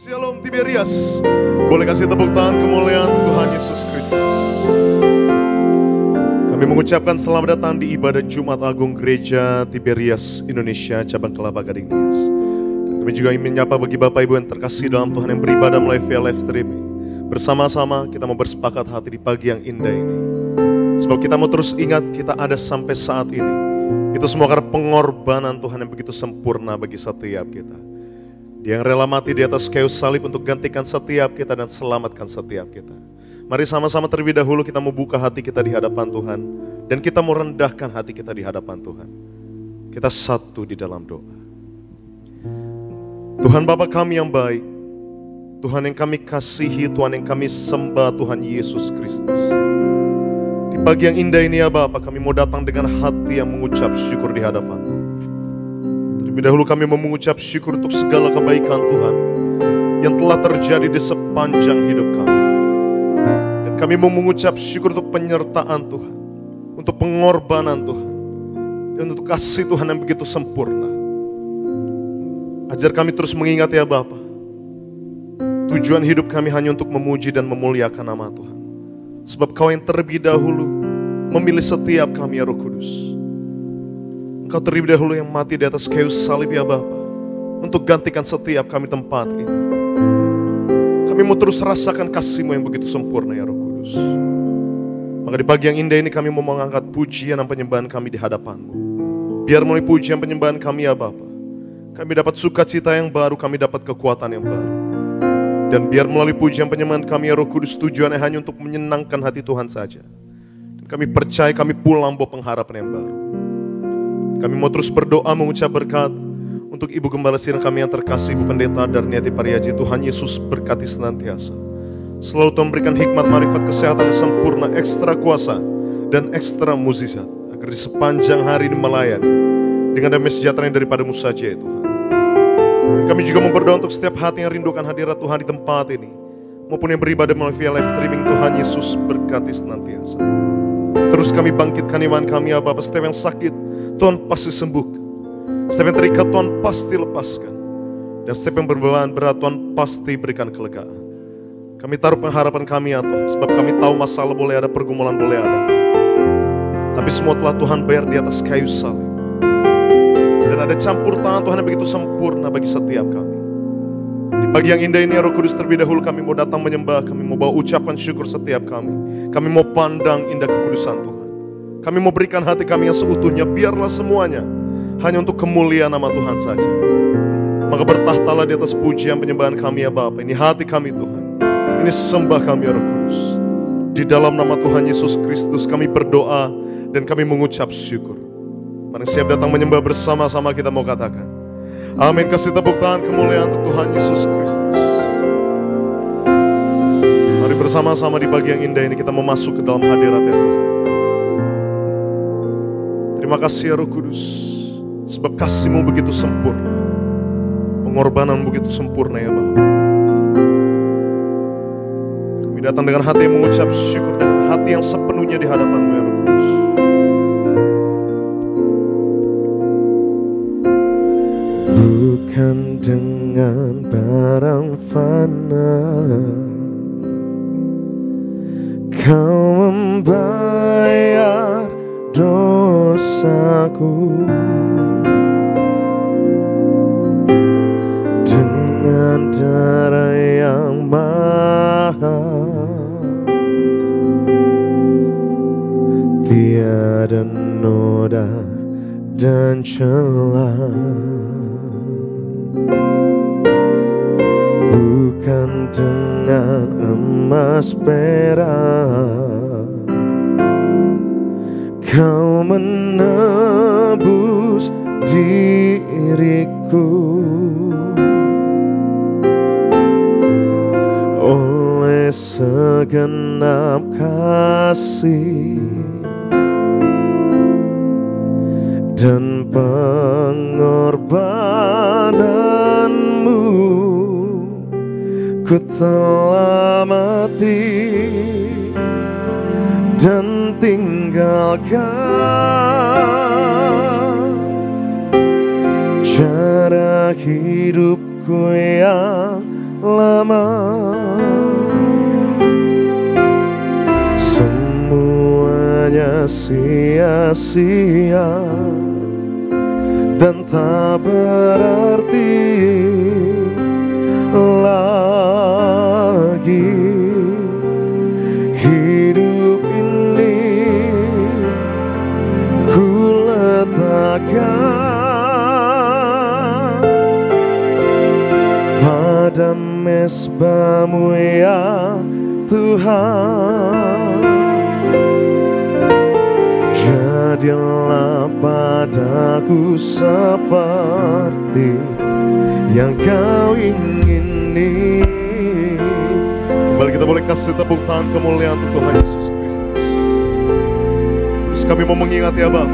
Shalom Tiberias. Boleh kasih tepuk tangan kemuliaan Tuhan Yesus Kristus. Kami mengucapkan selamat datang di ibadah Jumat Agung Gereja Tiberias Indonesia Cabang Kelapa Gading Nias. Dan kami juga ingin menyapa bagi Bapak Ibu yang terkasih dalam Tuhan yang beribadah melalui via live streaming. Bersama-sama kita mau bersepakat hati di pagi yang indah ini. Sebab kita mau terus ingat kita ada sampai saat ini. Itu semua karena pengorbanan Tuhan yang begitu sempurna bagi setiap kita. Dia yang rela mati di atas kayu salib untuk gantikan setiap kita dan selamatkan setiap kita. Mari sama-sama terlebih dahulu kita mau buka hati kita di hadapan Tuhan. Dan kita mau rendahkan hati kita di hadapan Tuhan. Kita satu di dalam doa. Tuhan Bapa kami yang baik, Tuhan yang kami kasihi, Tuhan yang kami sembah, Tuhan Yesus Kristus. Di pagi yang indah ini ya Bapa, kami mau datang dengan hati yang mengucap syukur di hadapan-Mu. Terlebih dahulu kami mau mengucap syukur untuk segala kebaikan Tuhan yang telah terjadi di sepanjang hidup kami. Dan kami mau mengucap syukur untuk penyertaan Tuhan, untuk pengorbanan Tuhan, dan untuk kasih Tuhan yang begitu sempurna. Ajar kami terus mengingat ya Bapa, tujuan hidup kami hanya untuk memuji dan memuliakan nama Tuhan. Sebab Kau yang terlebih dahulu memilih setiap kami ya Roh Kudus. Engkau terlebih dahulu yang mati di atas kayu salib ya Bapa, untuk gantikan setiap kami tempat ini. Kami mau terus rasakan kasih-Mu yang begitu sempurna ya Roh Kudus. Maka di pagi yang indah ini kami mau mengangkat pujian dan penyembahan kami di hadapan-Mu. Biar melalui pujian penyembahan kami ya Bapa, kami dapat sukacita yang baru, kami dapat kekuatan yang baru. Dan biar melalui pujian penyembahan kami ya Roh Kudus, tujuannya hanya untuk menyenangkan hati Tuhan saja. Dan kami percaya kami pulang bawa pengharapan yang baru. Kami mau terus berdoa mengucap berkat untuk Ibu Gembala Sirna kami yang terkasih, Ibu Pendeta Darniati Pariaji. Tuhan Yesus berkati senantiasa. Selalu Tuhan berikan hikmat, marifat, kesehatan yang sempurna, ekstra kuasa dan ekstra mukjizat, agar di sepanjang hari ini melayani dengan damai sejahtera yang daripada-Mu saja ya Tuhan. Dan kami juga mau berdoa untuk setiap hati yang rindukan hadirat Tuhan di tempat ini, maupun yang beribadah melalui via live streaming. Tuhan Yesus berkati senantiasa. Terus kami bangkitkan iman kami ya Bapa. Setiap yang sakit Tuhan pasti sembuhkan. Setiap yang terikat Tuhan pasti lepaskan. Dan setiap yang berbeban berat Tuhan pasti berikan kelegaan. Kami taruh pengharapan kami ya Tuhan, sebab kami tahu masalah boleh ada, pergumulan boleh ada, tapi semua telah Tuhan bayar di atas kayu salib. Dan ada campur tangan Tuhan yang begitu sempurna bagi setiap kami. Di pagi yang indah ini ya Roh Kudus, terlebih dahulu kami mau datang menyembah. Kami mau bawa ucapan syukur setiap kami. Kami mau pandang indah kekudusan Tuhan. Kami mau berikan hati kami yang seutuhnya. Biarlah semuanya hanya untuk kemuliaan nama Tuhan saja. Maka bertahtalah di atas pujian penyembahan kami ya Bapa. Ini hati kami Tuhan, ini sembah kami ya Roh Kudus. Di dalam nama Tuhan Yesus Kristus kami berdoa dan kami mengucap syukur. Mari siap datang menyembah bersama-sama, kita mau katakan amin. Kasih tepuk tangan kemuliaan untuk Tuhan Yesus Kristus. Mari bersama-sama di pagi yang indah ini kita mau masuk ke dalam hadirat-Nya Tuhan. Terima kasih ya Roh Kudus, sebab kasih-Mu begitu sempurna, pengorbanan begitu sempurna ya Bapa. Kami datang dengan hati yang mengucap syukur, dengan hati yang sepenuhnya di hadapan-Mu ya Roh Kudus. Bukan dengan barang fana Kau membayar dosaku, dengan darah yang mahal, tiada noda dan celah. Bukan dengan emas perak Kau menebus diriku, oleh segenap kasih dan pengorbananmu, ku telah mati dan tinggalkan cara hidupku yang lama. Semuanya sia-sia dan tak berarti lagi. Hidup ini ku letakkan pada mezbah-Mu ya Tuhan. Jadilah padaku seperti yang Kau ingini. Kembali kita boleh kasih tepuk tangan kemuliaan untuk Tuhan Yesus Kristus. Terus kami mau mengingat ya Bapa,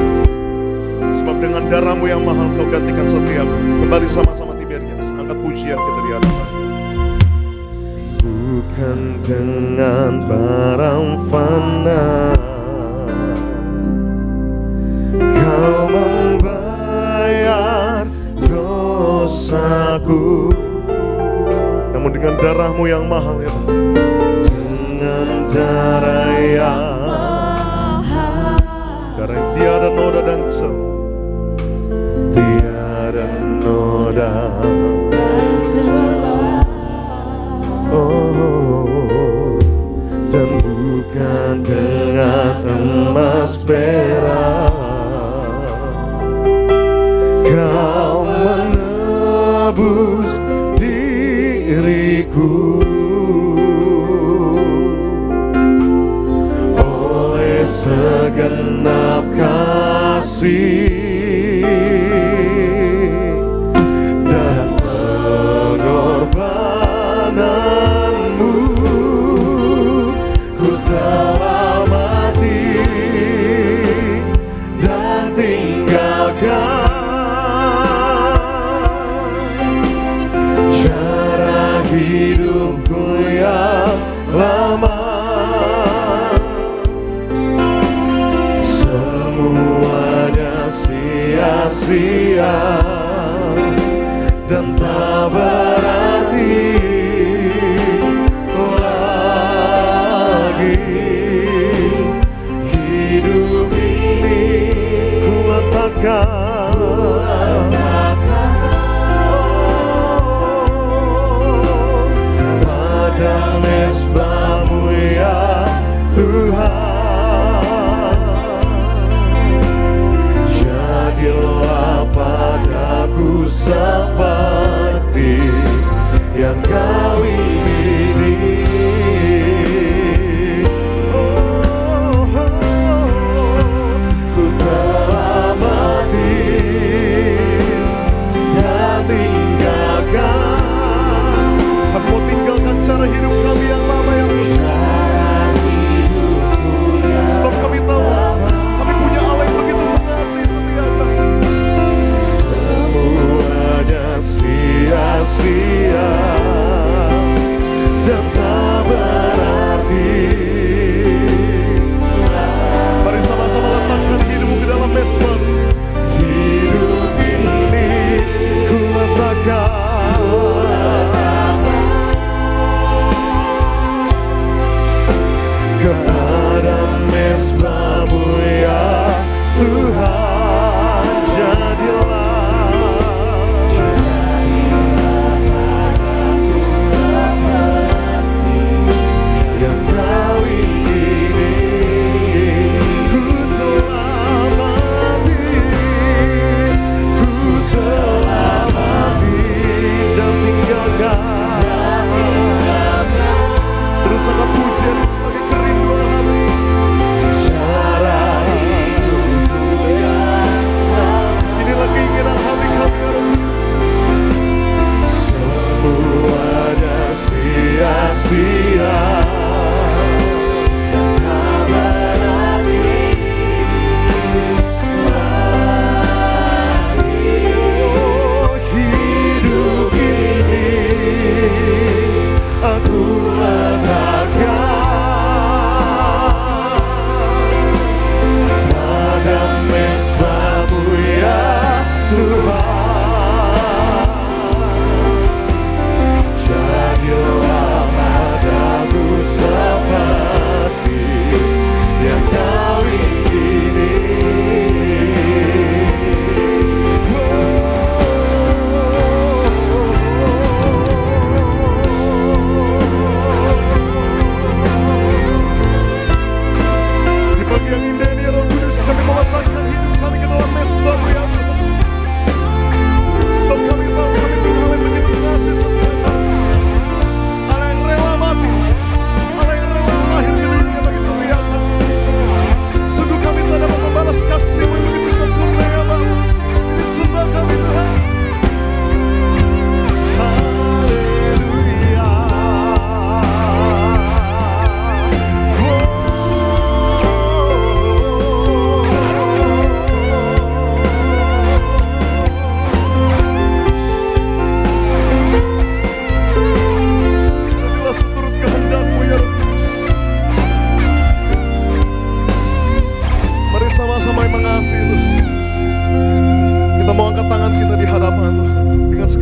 sebab dengan darah-Mu yang mahal Kau gantikan setiap. Kembali sama-sama Tiberias, angkat pujian kita di hadapan. Bukan dengan barang fana Kau membayar dosaku, namun dengan darah-Mu yang mahal ya Bapa. dengan darah yang mahal, darah yang tiada noda dan celah, tiada noda dan celah. Oh, dan bukan dengan emas perak Kau menebus diriku. Oleh segenap kasih dan pengorbananmu, ku telah mati dan tinggalkan cara hidupku yang lama. Semuanya sia-sia dan tak berarti lagi. Hidup ini ku letakkan pada mezbah-Mu ya Tuhan. Jadilah padaku seperti yang Kau ingini. Ku telah mati dan tinggalkan. Kami mau tinggalkan cara hidup kami yang lama yang sebab kami tahu kami punya Allah yang begitu mengasihi setia kami. Semuanya sia-sia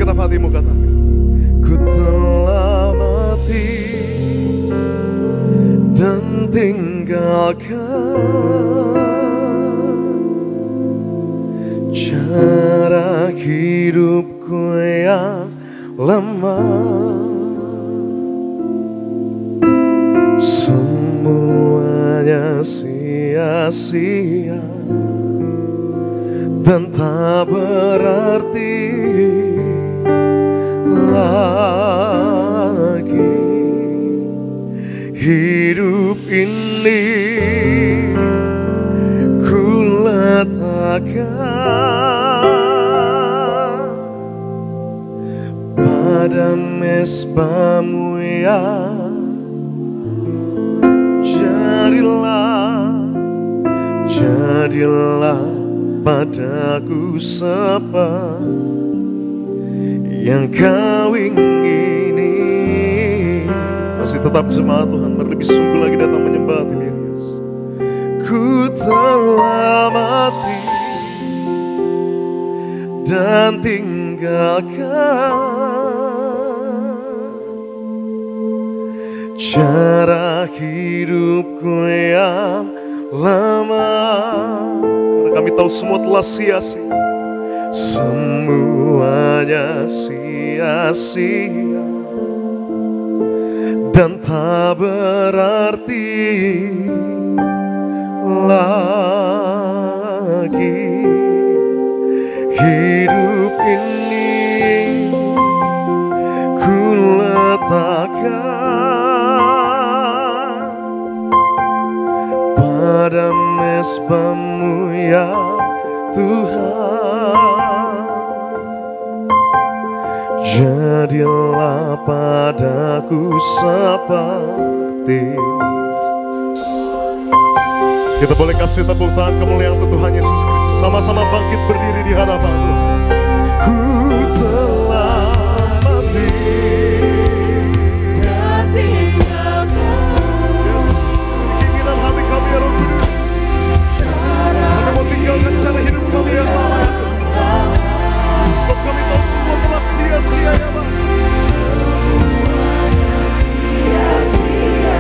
segenap hatimu katakan. Ku telah mati dan tinggalkan cara hidupku yang lama. Semuanya sia-sia dan tak berarti lagi. Hidup ini ku letakkan pada mezbahmu ya. Jadilah padaku seperti yang kau ingini. Masih tetap jemaat Tuhan, lebih sungguh lagi datang menyembah hati Yesus. Ku telah mati dan tinggalkan cara hidupku yang lama. Karena kami tahu semua telah sia-sia. Semuanya sia-sia dan tak berarti lagi. Hidup ini ku letakkan pada mezbahmu ya Tuhan. Jadilah padaku seperti. Kita boleh kasih tepuk tangan kemuliaan untuk Tuhan Yesus Kristus. Sama-sama bangkit berdiri di hadapan Tuhan. Ku telah mati dan tinggalkan. Yes, keinginan hati kami ya Roh Kudus. Kami mau tinggalkan cara hidup kami yang lama ya Tuhan. Sebab kami tahu semua telah sia-sia ya Bang. Semuanya sia-sia.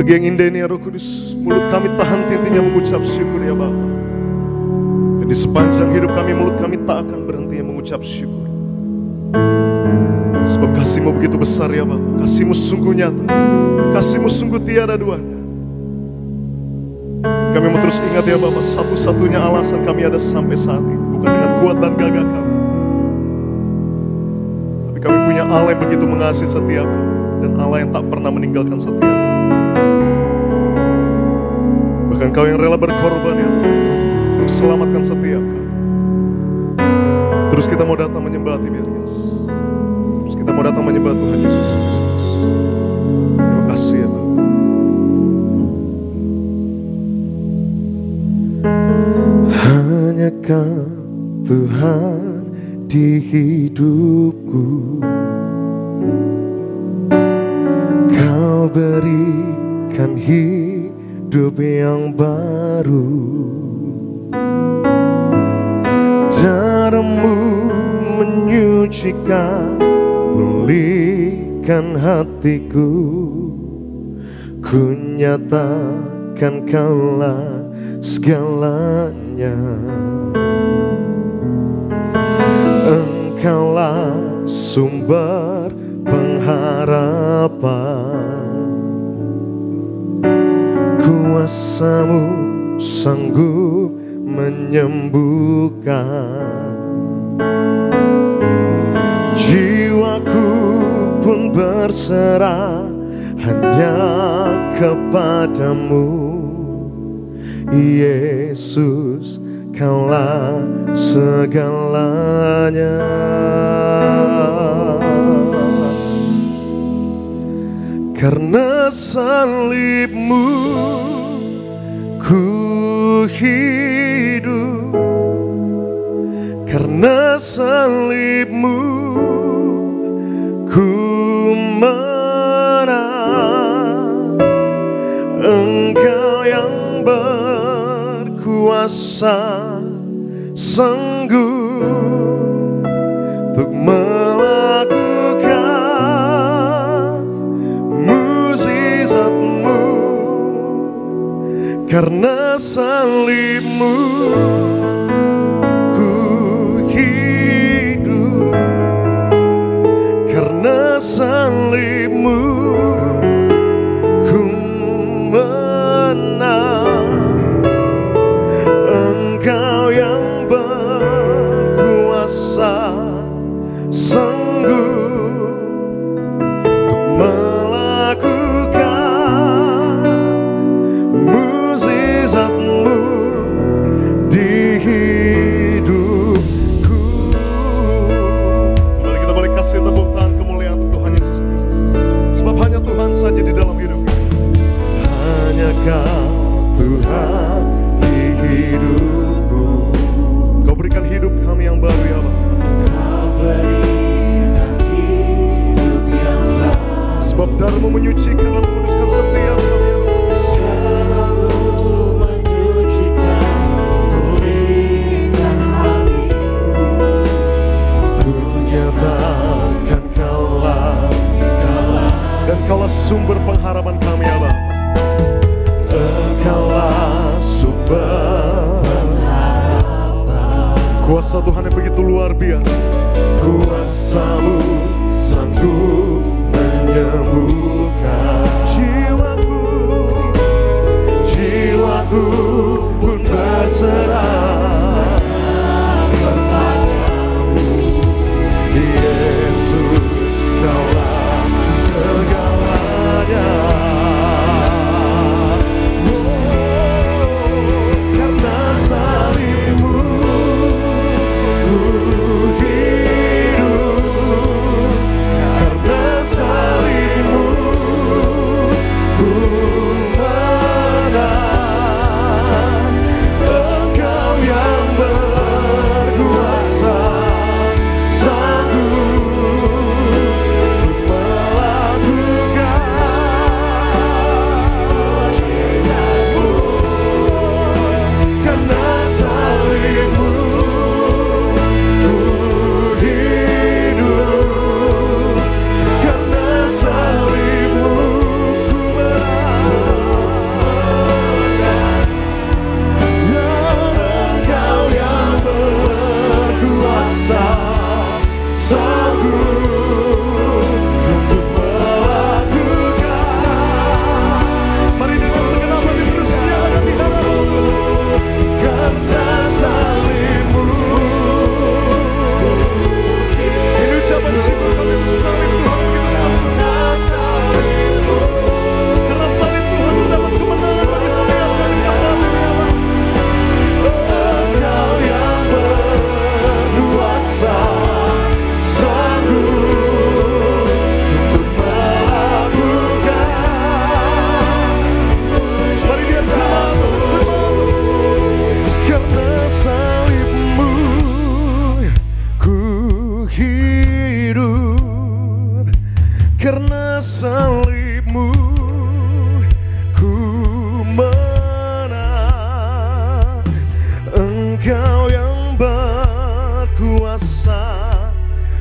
Pagi yang indah ini ya Roh Kudus, mulut kami tahan henti-hentinya mengucap syukur ya Bapa. Dan di sepanjang hidup kami, mulut kami tak akan berhenti mengucap syukur. Sebab kasih-Mu begitu besar ya Bapa, kasih-Mu sungguh nyata, kasih-Mu sungguh tiada duanya. Kami mau terus ingat ya Bapa, satu-satunya alasan kami ada sampai saat ini bukan dengan kuat dan gagah kami, tapi kami punya Allah yang begitu mengasihi setiap kami, dan Allah yang tak pernah meninggalkan setiap kami. Bahkan Kau yang rela berkorban ya Tuhan untuk selamatkan setiap kami. Terus kita mau datang menyembah Tiberias, terus kita mau datang menyembah Tuhan Yesus Kristus. Terima kasih ya Tuhan. Hanya Kau Tuhan di hidupku, Kau berikan hidup yang baru. Darah-Mu menyucikan, pulihkan hatiku. Ku nyatakan Kaulah segalanya. Engkaulah sumber pengharapan, kuasa-Mu sanggup menyembuhkan. Jiwaku pun berserah hanya kepadamu, Yesus, Kaulah segalanya. Karena salib-Mu ku hidup, karena salib-Mu ku menang. Engkau yang berkuasa sanggup untuk melakukan mukjizat-Mu. Karena salib-Mu ku hidup, karena salib-Mu ku menang. Engkau yang berkuasa sanggup untuk melakukan mukjizat-Mu di hidupku. Mari kita boleh kasih tepuk tangan kemuliaan untuk Tuhan Yesus Kristus. Sebab hanya Tuhan saja di dalam hidup kita. Hanya Kau Tuhan di hidupku. Kau berikan hidup kami yang baru ya Bapa. Kau berikan hidup yang baru. Sebab darah-Mu menyucikan dan menguduskan setiap kami ya Roh Kudus. Darah-Mu menyucikan, pulihkan hatiku. Ku nyatakan Kaulah segalanya, dan Kaulah sumber pengharapan kami ya Bapa. Engkaulah sumber pengharapan. Kuasa Tuhan yang begitu luar biasa, kuasa-Mu sanggup menyembuhkan. Jiwaku pun berserah kepadamu, Yesus, Kaulah segalanya. Karena salib-Mu ku hidup, sanggup untuk melakukan. Mari dengan segenap hati terus nyatakan di hadapan-Mu. Karena salib-Mu, ini ucapan syukur kami untuk salib Tuhan begitu sempurna. Karena salib Tuhan terdapat kemenangan bagi setiap kami yang mati di Allah. Engkau yang berkuasa, sanggup untuk melakukan. Mari dia selalu. Karena salib-Mu ku hidup. Karena salib-Mu ku menang. Engkau yang berkuasa,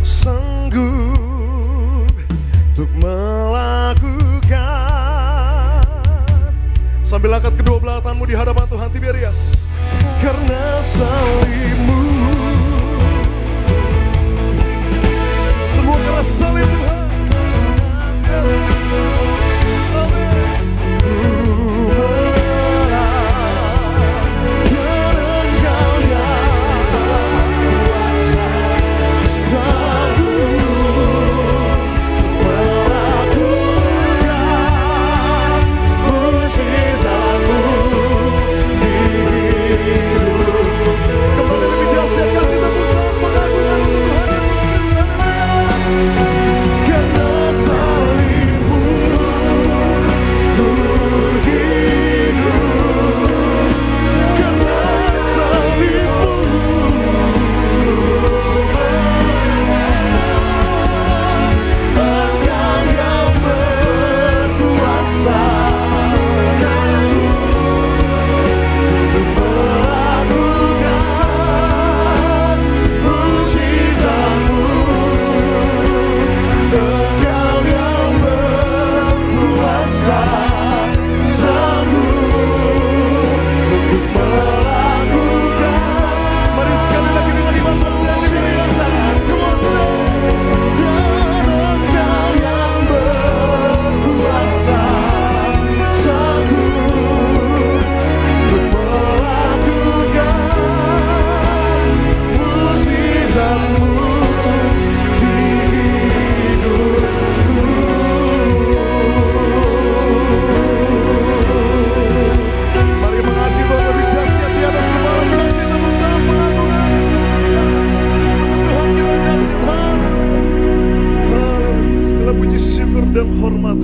sanggup untuk melakukan. Sambil angkat kedua belah tanganmu di hadapan Tuhan Tiberias. Karena salib-Mu, semua karena salib Tuhan. Yes. Amen. Ku menang dan Engkau yang kuasa, sanggup melakukan mujizat-Mu di hidup. Kembali lebih dahsyat kasih tepuk tangan pengagungan untuk Tuhan Yesus Kristus. Karena salib-Mu ku hidup. Karena salib-Mu Engkau yang berkuasa, sanggup untuk melakukan mujizat-Mu. Engkau yang berkuasa, sanggup untuk melakukan. Mari sekali lagi dengan iman percaya diri. Come on, say. Dan Engkau yang berkuasa, sanggup untuk melakukan mujizat-Mu di hidupku. Mari mengasihi Tuhan lebih dahsyat di atas kepala kita. Kasih tepuk tangan pengagungan untuk Tuhan kita dahsyat. Segala puji syukur dan hormat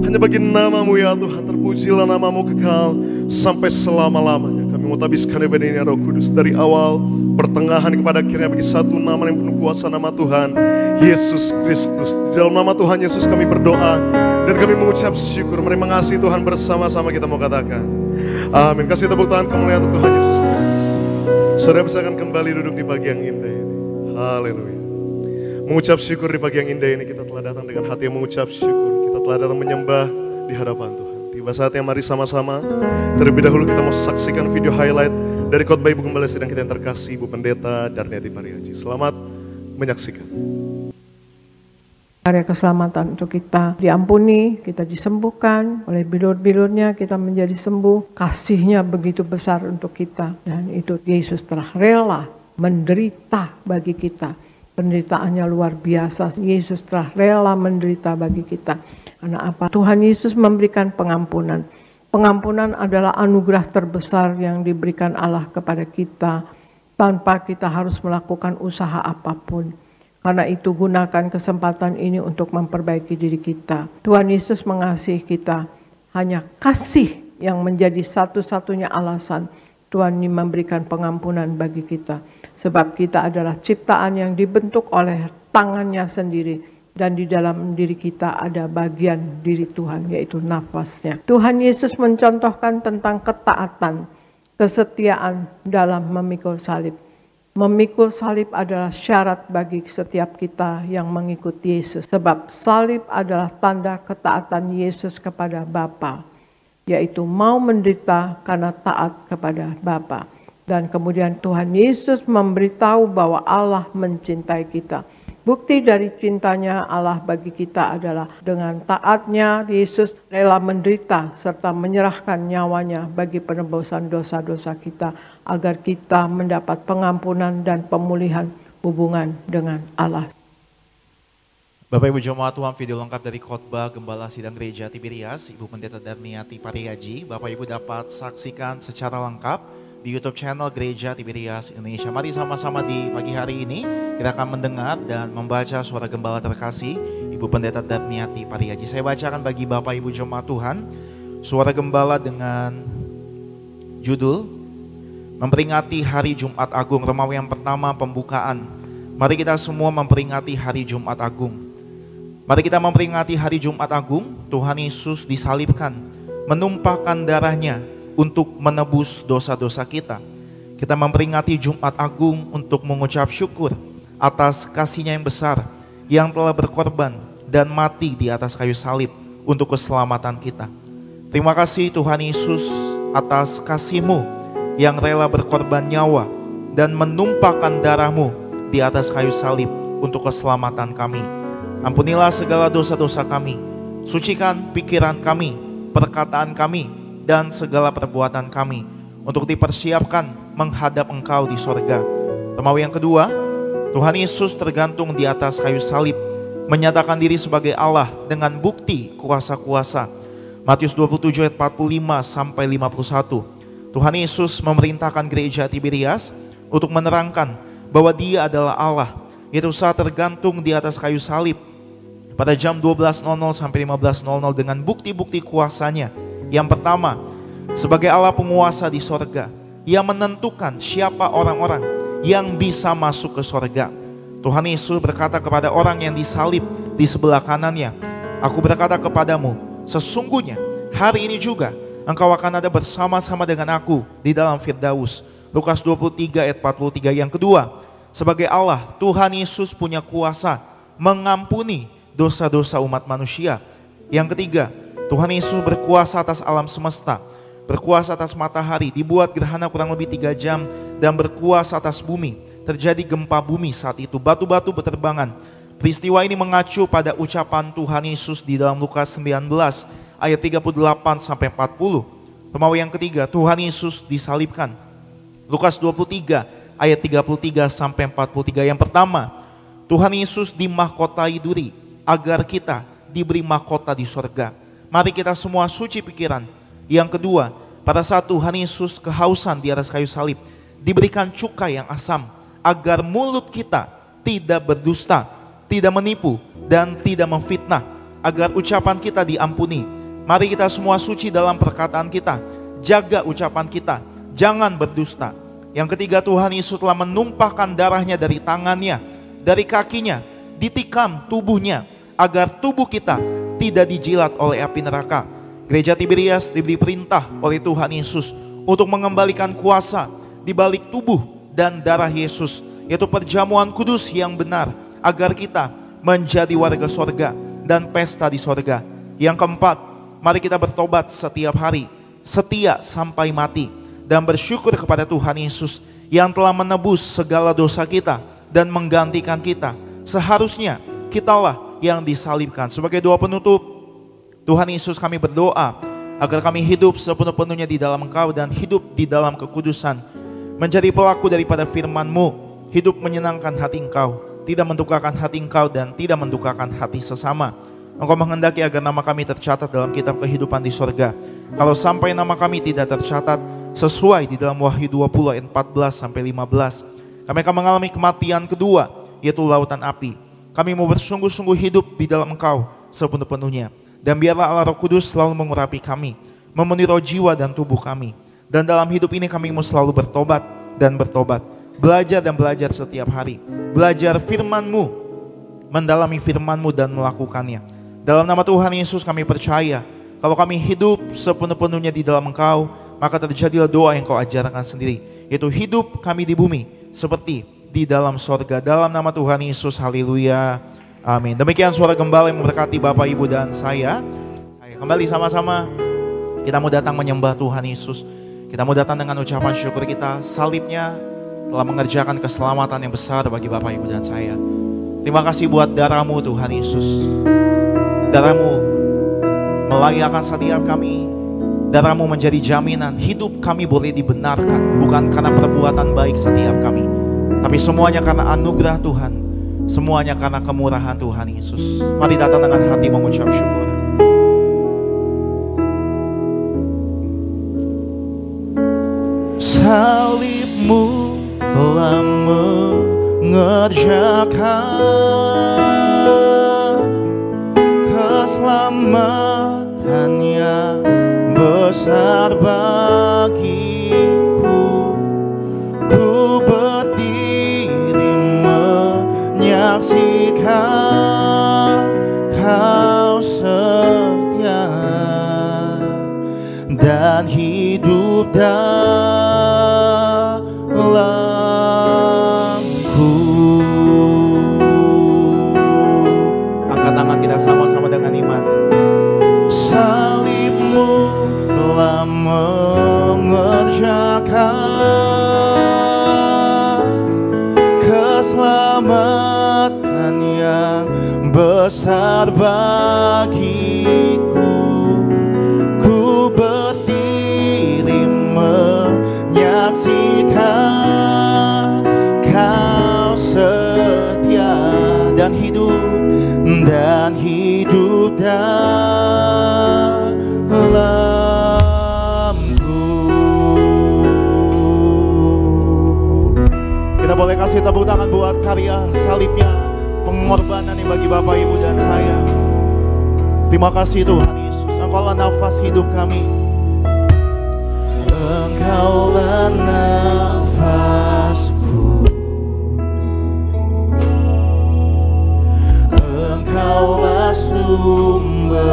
hanya bagi nama-Mu ya Tuhan. Terpujilah nama-Mu kekal sampai selama-lamanya. Kami mau tabiskan ibadah ini Roh Kudus dari awal, pertengahan kepada akhirnya bagi satu nama yang penuh kuasa, nama Tuhan Yesus Kristus. Di dalam nama Tuhan Yesus kami berdoa dan kami mengucap syukur. Mari mengasihi Tuhan bersama-sama kita mau katakan amin. Kasih tepuk tangan kemuliaan untuk Tuhan Yesus Kristus. Saudara bisa akan kembali duduk di pagi yang indah ini. Haleluya. Mengucap syukur di pagi yang indah ini, kita telah datang dengan hati yang mengucap syukur. Kita telah datang menyembah di hadapan Tuhan. Tiba saatnya mari sama-sama. Terlebih dahulu kita mau saksikan video highlight dari khotbah Ibu Gembala Sidang kita yang terkasih, Ibu Pendeta Darniati Pariaji. Selamat menyaksikan. Karya keselamatan untuk kita diampuni, kita disembuhkan, oleh bilur-bilurnya kita menjadi sembuh. Kasihnya begitu besar untuk kita. Dan itu Yesus telah rela menderita bagi kita. Penderitaannya luar biasa. Yesus telah rela menderita bagi kita. Karena apa? Tuhan Yesus memberikan pengampunan. Pengampunan adalah anugerah terbesar yang diberikan Allah kepada kita. Tanpa kita harus melakukan usaha apapun. Karena itu gunakan kesempatan ini untuk memperbaiki diri kita. Tuhan Yesus mengasihi kita. Hanya kasih yang menjadi satu-satunya alasan Tuhan ini memberikan pengampunan bagi kita. Sebab kita adalah ciptaan yang dibentuk oleh tangannya sendiri. Dan di dalam diri kita ada bagian diri Tuhan, yaitu nafasnya. Tuhan Yesus mencontohkan tentang ketaatan, kesetiaan dalam memikul salib. Memikul salib adalah syarat bagi setiap kita yang mengikuti Yesus. Sebab salib adalah tanda ketaatan Yesus kepada Bapa, yaitu mau menderita karena taat kepada Bapa. Dan kemudian Tuhan Yesus memberitahu bahwa Allah mencintai kita. Bukti dari cintanya Allah bagi kita adalah dengan taatnya Yesus rela menderita serta menyerahkan nyawanya bagi penebusan dosa-dosa kita agar kita mendapat pengampunan dan pemulihan hubungan dengan Allah. Bapak Ibu Jemaat Tuhan, video lengkap dari khotbah Gembala Sidang Gereja Tiberias, Ibu Pendeta Darmiati Pariaji, Bapak Ibu dapat saksikan secara lengkap di YouTube channel Gereja Tiberias Indonesia. Mari sama-sama di pagi hari ini kita akan mendengar dan membaca suara gembala terkasih Ibu Pendeta Darmiati Pariaji. Saya bacakan bagi Bapak Ibu Jemaat Tuhan suara gembala dengan judul Memperingati Hari Jumat Agung. Romawi yang pertama, pembukaan. Mari kita semua memperingati Hari Jumat Agung. Mari kita memperingati Hari Jumat Agung. Tuhan Yesus disalibkan, menumpahkan darahnya untuk menebus dosa-dosa kita. Kita memperingati Jumat Agung untuk mengucap syukur atas kasih-Nya yang besar yang telah berkorban dan mati di atas kayu salib untuk keselamatan kita. Terima kasih Tuhan Yesus atas kasih-Mu yang rela berkorban nyawa dan menumpahkan darah-Mu di atas kayu salib untuk keselamatan kami. Ampunilah segala dosa-dosa kami, sucikan pikiran kami, perkataan kami, dan segala perbuatan kami untuk dipersiapkan menghadap Engkau di sorga. Romawi yang kedua, Tuhan Yesus tergantung di atas kayu salib, menyatakan diri sebagai Allah dengan bukti kuasa-kuasa. Matius 27 ayat 45 sampai 51. Tuhan Yesus memerintahkan gereja Tiberias untuk menerangkan bahwa Dia adalah Allah, yaitu saat tergantung di atas kayu salib pada jam 12.00 sampai 15.00 dengan bukti-bukti kuasanya. Yang pertama, sebagai Allah penguasa di sorga, Ia menentukan siapa orang-orang yang bisa masuk ke sorga. Tuhan Yesus berkata kepada orang yang disalib di sebelah kanannya, "Aku berkata kepadamu, sesungguhnya hari ini juga engkau akan ada bersama-sama dengan aku di dalam Firdaus." Lukas 23 ayat 43. Yang kedua, sebagai Allah, Tuhan Yesus punya kuasa mengampuni dosa-dosa umat manusia. Yang ketiga, Tuhan Yesus berkuasa atas alam semesta, berkuasa atas matahari, dibuat gerhana kurang lebih 3 jam, dan berkuasa atas bumi. Terjadi gempa bumi saat itu, batu-batu berterbangan. Peristiwa ini mengacu pada ucapan Tuhan Yesus di dalam Lukas 19 ayat 38 sampai 40. Romawi yang ketiga, Tuhan Yesus disalibkan. Lukas 23 ayat 33 sampai 43. Yang pertama, Tuhan Yesus dimahkotai duri agar kita diberi mahkota di sorga. Mari kita semua suci pikiran. Yang kedua, pada saat Tuhan Yesus kehausan di atas kayu salib, diberikan cukai yang asam agar mulut kita tidak berdusta, tidak menipu, dan tidak memfitnah, agar ucapan kita diampuni. Mari kita semua suci dalam perkataan kita, jaga ucapan kita, jangan berdusta. Yang ketiga, Tuhan Yesus telah menumpahkan darahnya dari tangannya, dari kakinya, ditikam tubuhnya, agar tubuh kita tidak dijilat oleh api neraka. Gereja Tiberias diberi perintah oleh Tuhan Yesus untuk mengembalikan kuasa di balik tubuh dan darah Yesus, yaitu perjamuan kudus yang benar, agar kita menjadi warga sorga dan pesta di sorga. Yang keempat, mari kita bertobat setiap hari, setia sampai mati, dan bersyukur kepada Tuhan Yesus yang telah menebus segala dosa kita dan menggantikan kita. Seharusnya kitalah yang disalibkan. Sebagai doa penutup, Tuhan Yesus, kami berdoa agar kami hidup sepenuh-penuhnya di dalam Engkau dan hidup di dalam kekudusan, menjadi pelaku daripada firman-Mu, hidup menyenangkan hati Engkau, tidak mendukakan hati Engkau dan tidak mendukakan hati sesama. Engkau menghendaki agar nama kami tercatat dalam kitab kehidupan di sorga. Kalau sampai nama kami tidak tercatat sesuai di dalam Wahyu 20 ayat 14 sampai 15, kami akan mengalami kematian kedua, yaitu lautan api. Kami mau bersungguh-sungguh hidup di dalam Engkau sepenuh-penuhnya. Dan biarlah Allah Roh Kudus selalu mengurapi kami, memenuhi roh, jiwa, dan tubuh kami. Dan dalam hidup ini kami mau selalu bertobat dan bertobat. Belajar dan belajar setiap hari. Belajar firman-Mu, mendalami firman-Mu dan melakukannya. Dalam nama Tuhan Yesus kami percaya, kalau kami hidup sepenuh-penuhnya di dalam Engkau, maka terjadilah doa yang Kau ajarkan sendiri, yaitu hidup kami di bumi seperti di dalam sorga. Dalam nama Tuhan Yesus, haleluya, amin. Demikian suara gembala yang memberkati Bapak, Ibu, dan saya. Kembali sama-sama kita mau datang menyembah Tuhan Yesus. Kita mau datang dengan ucapan syukur kita. Salibnya telah mengerjakan keselamatan yang besar bagi Bapak, Ibu, dan saya. Terima kasih buat darah-Mu Tuhan Yesus. Darah-Mu melayakkan setiap kami. Darah-Mu menjadi jaminan hidup kami boleh dibenarkan. Bukan karena perbuatan baik setiap kami, tapi semuanya karena anugerah Tuhan. Semuanya karena kemurahan Tuhan Yesus. Mari datang dengan hati mengucap syukur. Salib-Mu telah mengerjakan keselamatan yang besar bagiku. Ku berdiri menyaksikan Kau setia dan hidup dalamku. Angkat tangan kita sama-sama dengan iman. Salib-Mu telah mengerjakan keselamatan yang besar bagiku. Ku berdiri menyaksikan Kau setia dan hidup dalamku. Kita boleh kasih tepuk tangan buat karya salibnya, pengorbanan yang bagi Bapak, Ibu, dan saya. Terima kasih Tuhan Yesus, Engkaulah nafas hidup kami. Engkaulah nafasku, Engkaulah sumberku.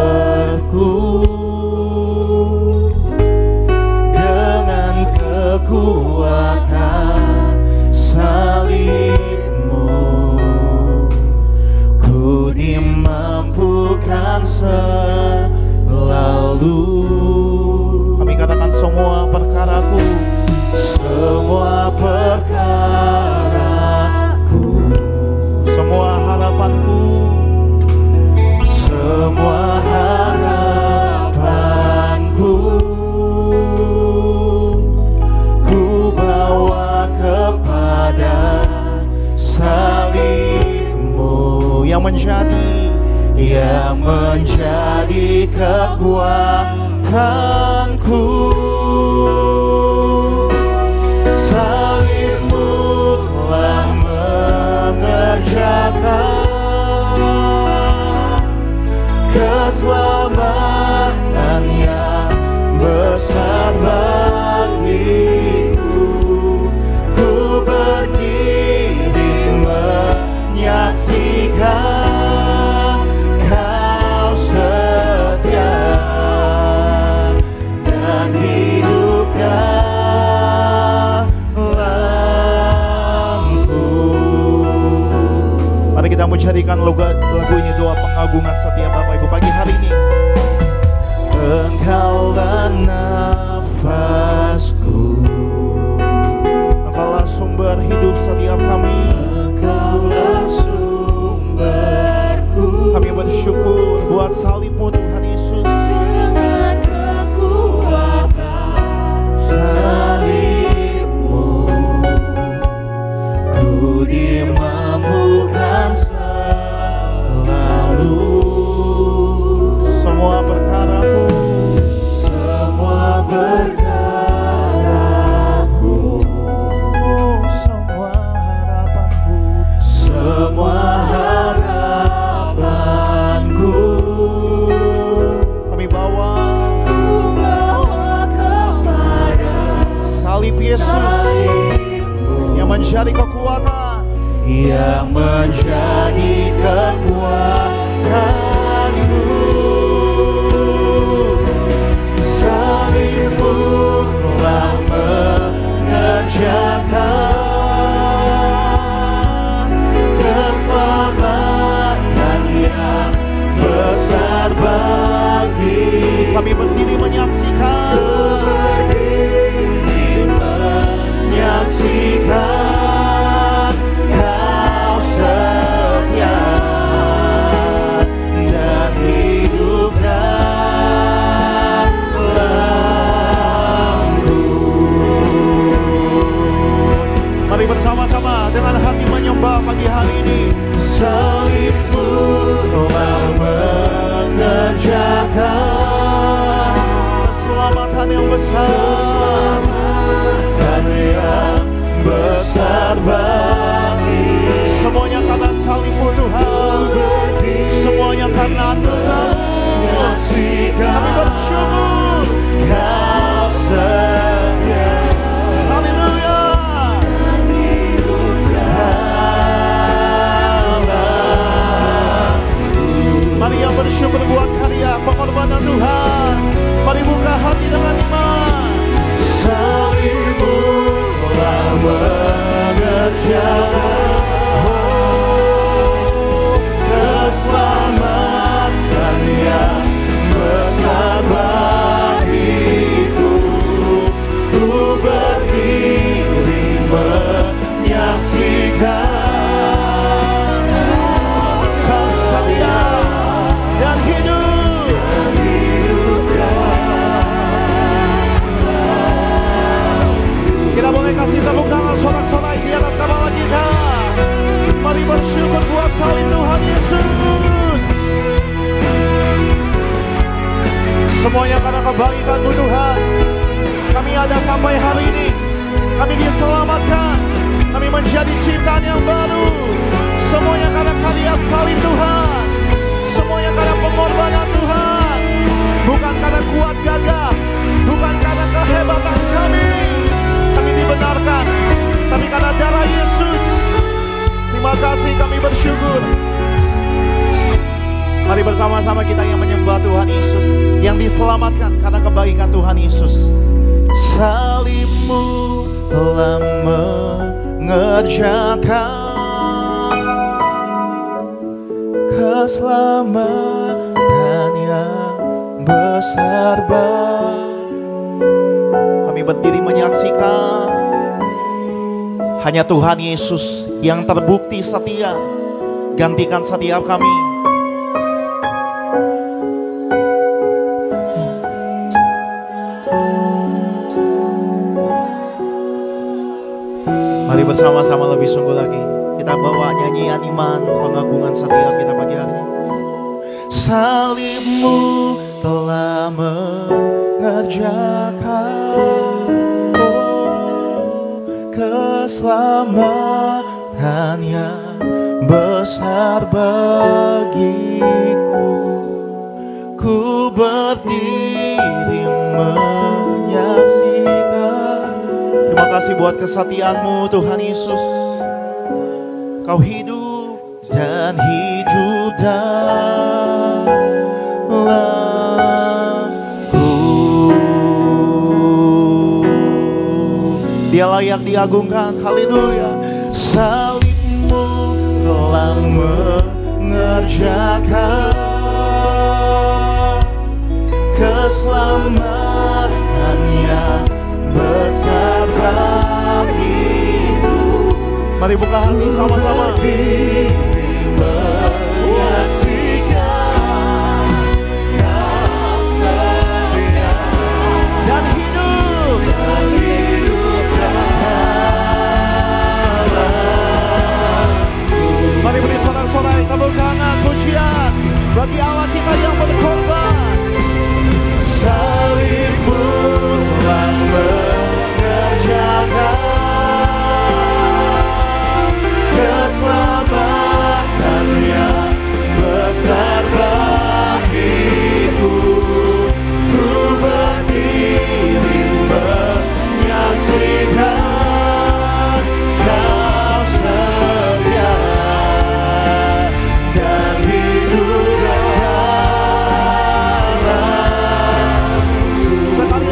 Dengan kekuatan salib-Mu, ku dimampukan selalu. Kami katakan semua perkaraku, semua perkaraku, semua harapanku, semua harapanku, ku bawa kepada salib-Mu yang menjadi kekuatanku. Salib-Mu telah mengerjakan keselamatan yang besar bagiku. Ku berdiri menyaksikan Kau setia dan hidup dalamku. Mari kita menjadikan lagu ini doa pengagungan setiap Bapak Ibu pagi hari ini. Engkaulah nafasku, Engkaulah sumber hidup setiap kami. Engkaulah sumberku. Kami bersyukur buat salib-Mu Tuhan Yesus. Dengan kekuatan salib-Mu, ku dimampukan selalu. Semua perkaraku, semua perkaraku, semua harapanku, semua harapanku, kami bawa kepada salib Yesus yang menjadi kekuatan, yang menjadi kekuatanku. Salib-Mu telah mengerjakan keselamatan yang besar bagi. Kami berdiri menyaksikan, menyaksikan Kau setia besar bagiku. Semuanya karena salib-Mu Tuhan, semuanya karena anugerah-Mu. Kami bersyukur Kau setia. Haleluya. Mari yang bersyukur buat karya pengorbanan Tuhan. Mari buka hati dengan iman. Salib-Mu telah mengerjakan keselamatan yang besar bagiku. Ku berdiri menyaksikan Kau setia Dan hidup. Kita boleh kasih tepuk tangan sorak-sorai di atas kepala kita. Mari bersyukur buat salib Tuhan Yesus. Semuanya karena kebaikan-Mu Tuhan. Kami ada sampai hari ini. Kami diselamatkan. Kami menjadi ciptaan yang baru. Semuanya karena karya salib Tuhan. Semuanya karena pengorbanan Tuhan. Bukan karena kuat gagah, bukan karena kehebatan kami. Kami dibenarkan, tapi karena darah Yesus. Terima kasih, kami bersyukur. Mari bersama-sama kita yang menyembah Tuhan Yesus, yang diselamatkan karena kebaikan Tuhan Yesus. Salib-Mu telah mengerjakan keselamatan yang besar Kami berdiri menyaksikan hanya Tuhan Yesus yang terbukti setia. Gantikan setiap kami. Mari bersama-sama lebih sungguh lagi. Kita bawa nyanyian iman, pengagungan setiap kita pagi hari ini. Salib-Mu telah mengerjakan keselamatan yang besar bagiku. Ku berdiri menyaksikan. Terima kasih buat kesetiaan-Mu Tuhan Yesus. Kau hidup dan hidup dalamku. Dia layak diagungkan, haleluya. Salib-Mu telah mengerjakan keselamatan yang besar bagiku. Mari buka hati sama-sama. Dan hidup. Mari beri sorak-sorai tepuk tangan pujian bagi Allah kita yang berkorban. Salib-Mu telah mengerjakan keselamatan yang besar bagiku. Ku berdiri menyaksikan Kau setia dan hidup dalam. Sekali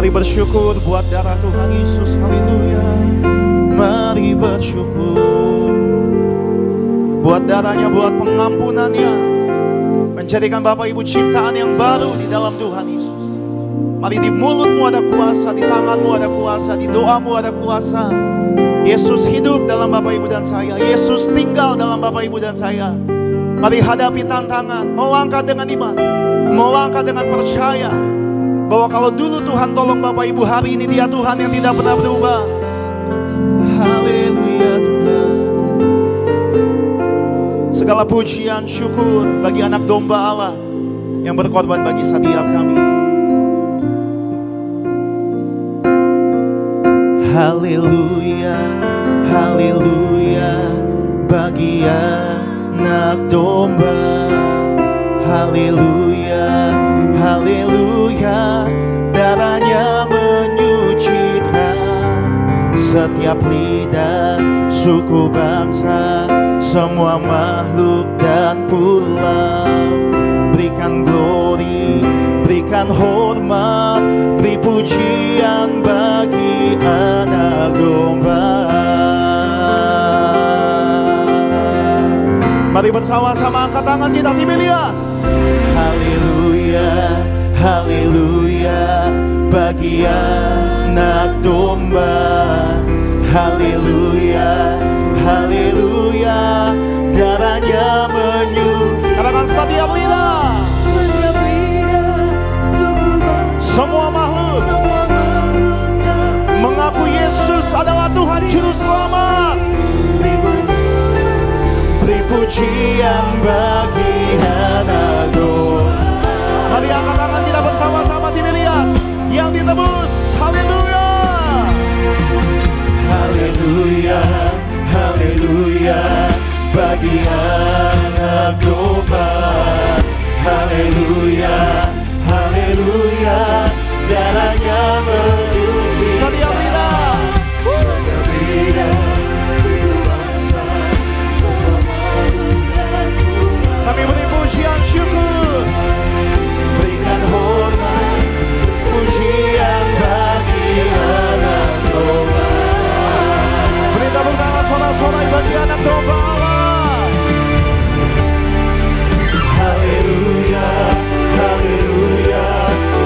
Mari bersyukur buat darah Tuhan Yesus. Haleluya. Mari bersyukur buat darahnya, buat pengampunannya, menjadikan Bapak Ibu ciptaan yang baru di dalam Tuhan Yesus. Mari di mulutmu ada kuasa, di tanganmu ada kuasa, di doamu ada kuasa. Yesus hidup dalam Bapak Ibu dan saya. Yesus tinggal dalam Bapak Ibu dan saya. Mari hadapi tantangan, melangkah dengan iman, melangkah dengan percaya bahwa kalau dulu Tuhan tolong Bapak Ibu, hari ini Dia Tuhan yang tidak pernah berubah. Haleluya Tuhan. Segala pujian syukur bagi anak domba Allah yang berkorban bagi setiap kami. Haleluya, haleluya bagi anak domba. Haleluya, haleluya, darahnya menyucikan setiap lidah, suku, bangsa, semua makhluk dan pulau. Berikan glory, berikan hormat, beri pujian bagi anak domba. Mari bersama-sama angkat tangan kita, Tiberias. Haleluya, haleluya bagi anak domba. Haleluya, haleluya, darahnya menyucikan. Katakan setiap lidah, semua makhluk mengaku Yesus adalah Tuhan Juru Selamat. Beri pujian bagi anak domba. Mari angkat tangan kita bersama-sama, Tiberias yang ditebus. Haleluya, haleluya, haleluya bagi anak domba. Haleluya, haleluya, darahnya menyucikan setiap lidah, setiap lidah, suku, bangsa, semua makhluk dan pulau. Kami beri pujian syukur, berikan hormat, pujian bagi anak domba. Beri tepuk tangan sorak-sorai bagi anak domba Allah. Haleluya, haleluya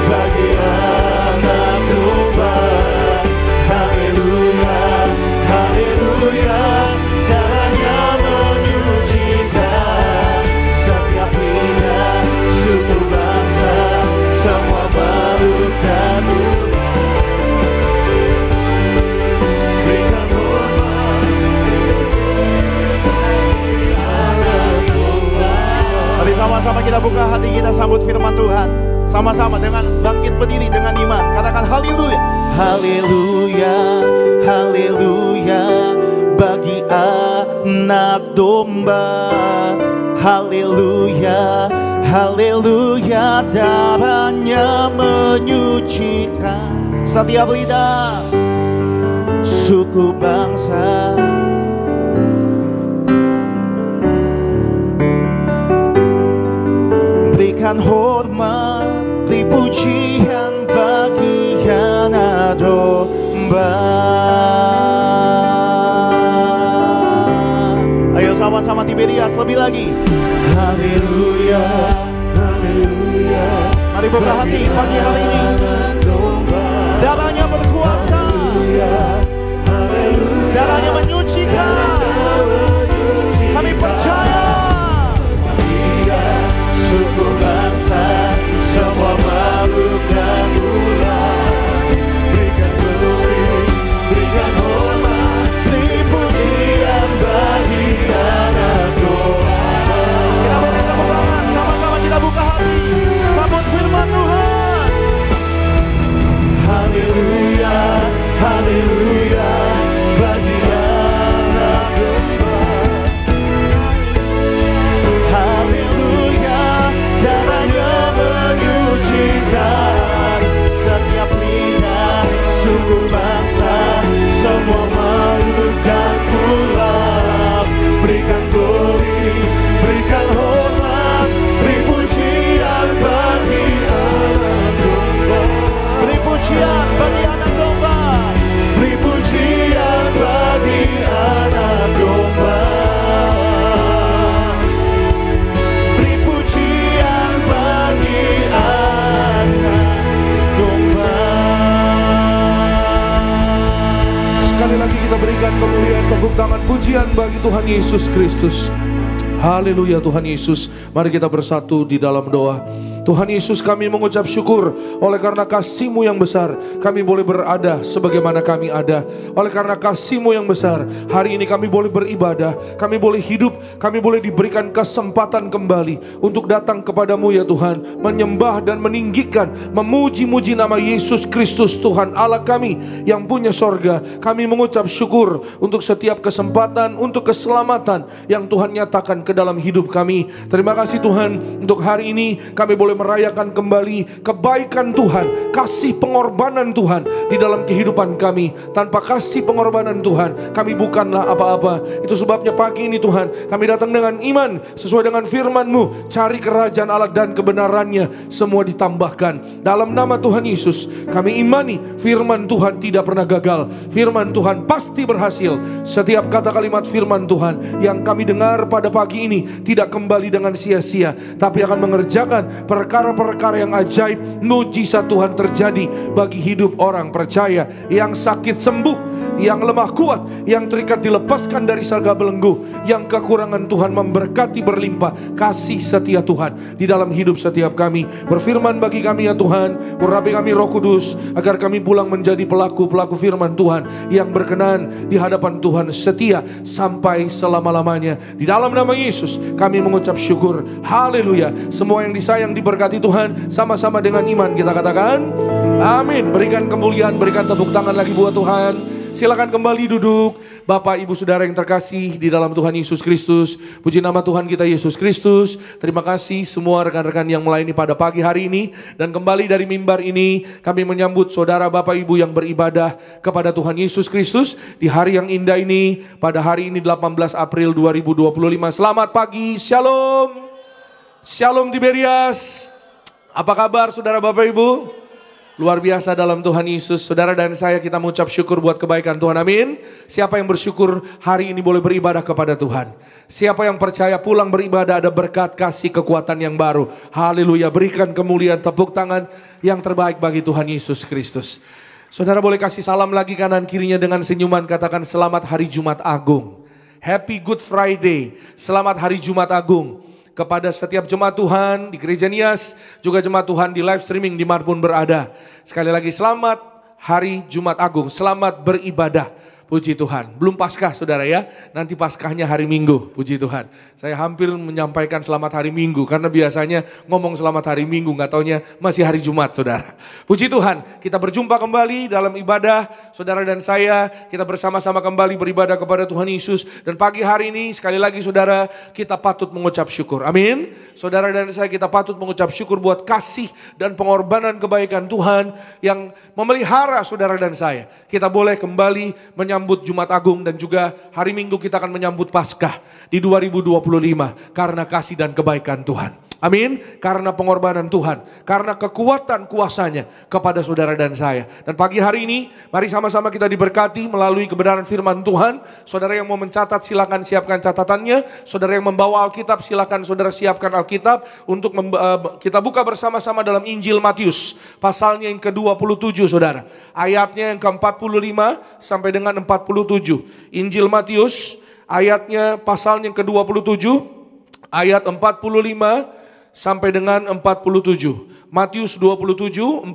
bagi anak domba. Haleluya, haleluya, darahnya menyucikan setiap lidah, suku, bangsa, semua makhluk dan pulau. Berikan hormat bagi anak domba. Mari sama-sama kita buka hati kita, sambut firman Tuhan. Sama-sama dengan bangkit berdiri dengan iman. Katakan haleluya. Haleluya, haleluya bagi anak domba. Haleluya, haleluya, darahnya menyucikan setiap lidah, suku, bangsa. Berikan hormat, beri pujian bagi anak domba. Ayo sama-sama Tiberias lebih lagi. Haleluya, haleluya. Mari buka hati pagi hari ini. Darahnya berkuasa, darahnya menyucikan. Kami percaya. Suku, bangsa, semua makhluk dan pulau. Berikan glory, berikan hormat, beri pujian bagi anak domba. Kita beri tepuk tangan, sama-sama kita buka hati, sambut firman Tuhan. Haleluya, haleluya bagi anak domba. Haleluya, darahnya menyucikan setiap lidah, suku, bangsa, semua makhluk dan pulau. Berikan glory, berikan hormat, beri pujian bagi anak domba. Beri pujian kita berikan kemuliaan, tepuk tangan pujian bagi Tuhan Yesus Kristus. Haleluya Tuhan Yesus. Mari kita bersatu di dalam doa. Tuhan Yesus, kami mengucap syukur oleh karena kasih-Mu yang besar kami boleh berada sebagaimana kami ada. Oleh karena kasih-Mu yang besar hari ini kami boleh beribadah, kami boleh hidup, kami boleh diberikan kesempatan kembali untuk datang kepadamu ya Tuhan, menyembah dan meninggikan, memuji-muji nama Yesus Kristus Tuhan Allah kami yang punya sorga. Kami mengucap syukur untuk setiap kesempatan, untuk keselamatan yang Tuhan nyatakan ke dalam hidup kami. Terima kasih Tuhan, untuk hari ini kami boleh merayakan kembali kebaikan Tuhan, kasih pengorbanan Tuhan di dalam kehidupan kami. Tanpa kasih pengorbanan Tuhan, kami bukanlah apa-apa. Itu sebabnya pagi ini Tuhan, kami datang dengan iman sesuai dengan firman-Mu. Cari kerajaan Allah dan kebenarannya, semua ditambahkan. Dalam nama Tuhan Yesus, kami imani firman Tuhan tidak pernah gagal. Firman Tuhan pasti berhasil. Setiap kata kalimat firman Tuhan yang kami dengar pada pagi ini tidak kembali dengan sia-sia, tapi akan mengerjakan perkara-perkara yang ajaib, mujizat Tuhan terjadi bagi hidup orang percaya. Yang sakit sembuh, yang lemah kuat, yang terikat dilepaskan dari segala belenggu, yang kekurangan Tuhan memberkati berlimpah. Kasih setia Tuhan di dalam hidup setiap kami. Berfirman bagi kami ya Tuhan, urapi kami Roh Kudus, agar kami pulang menjadi pelaku-pelaku firman Tuhan yang berkenan di hadapan Tuhan, setia sampai selama-lamanya. Di dalam nama Yesus kami mengucap syukur. Haleluya. Semua yang disayang diberkati Tuhan, sama-sama dengan iman kita katakan amin. Berikan kemuliaan, berikan tepuk tangan lagi buat Tuhan. Silakan kembali duduk. Bapak, Ibu, Saudara yang terkasih di dalam Tuhan Yesus Kristus. Puji nama Tuhan kita Yesus Kristus. Terima kasih semua rekan-rekan yang melayani pada pagi hari ini. Dan kembali dari mimbar ini kami menyambut saudara Bapak Ibu yang beribadah kepada Tuhan Yesus Kristus di hari yang indah ini. Pada hari ini 18 April 2025. Selamat pagi, Shalom. Shalom Tiberias. Apa kabar saudara Bapak Ibu? Luar biasa dalam Tuhan Yesus. Saudara dan saya kita mengucap syukur buat kebaikan Tuhan, amin. Siapa yang bersyukur hari ini boleh beribadah kepada Tuhan? Siapa yang percaya pulang beribadah ada berkat, kasih, kekuatan yang baru? Haleluya. Berikan kemuliaan, tepuk tangan yang terbaik bagi Tuhan Yesus Kristus. Saudara boleh kasih salam lagi kanan kirinya dengan senyuman, katakan selamat hari Jumat Agung. Happy Good Friday. Selamat hari Jumat Agung. Kepada setiap jemaat Tuhan di Gereja Nias, juga jemaat Tuhan di live streaming dimanapun berada. Sekali lagi selamat hari Jumat Agung, selamat beribadah. Puji Tuhan. Belum Paskah saudara ya, nanti Paskahnya hari Minggu. Puji Tuhan. Saya hampir menyampaikan selamat hari Minggu, karena biasanya ngomong selamat hari Minggu, gak taunya masih hari Jumat saudara. Puji Tuhan, kita berjumpa kembali dalam ibadah. Saudara dan saya, kita bersama-sama kembali beribadah kepada Tuhan Yesus. Dan pagi hari ini sekali lagi saudara, kita patut mengucap syukur. Amin. Saudara dan saya, kita patut mengucap syukur buat kasih dan pengorbanan kebaikan Tuhan yang memelihara saudara dan saya. Kita boleh kembali menyambut Jumat Agung, dan juga hari Minggu kita akan menyambut Paskah di 2025 karena kasih dan kebaikan Tuhan. Amin. Karena pengorbanan Tuhan, karena kekuatan kuasanya kepada saudara dan saya. Dan pagi hari ini mari sama-sama kita diberkati melalui kebenaran firman Tuhan. Saudara yang mau mencatat silakan siapkan catatannya. Saudara yang membawa Alkitab silakan saudara siapkan Alkitab untuk kita buka bersama-sama dalam Injil Matius pasalnya yang ke-27 saudara. Ayatnya yang ke-45 sampai dengan 47. Injil Matius ayatnya pasalnya yang ke-27 ayat 45 sampai dengan 47. Matius 27, 45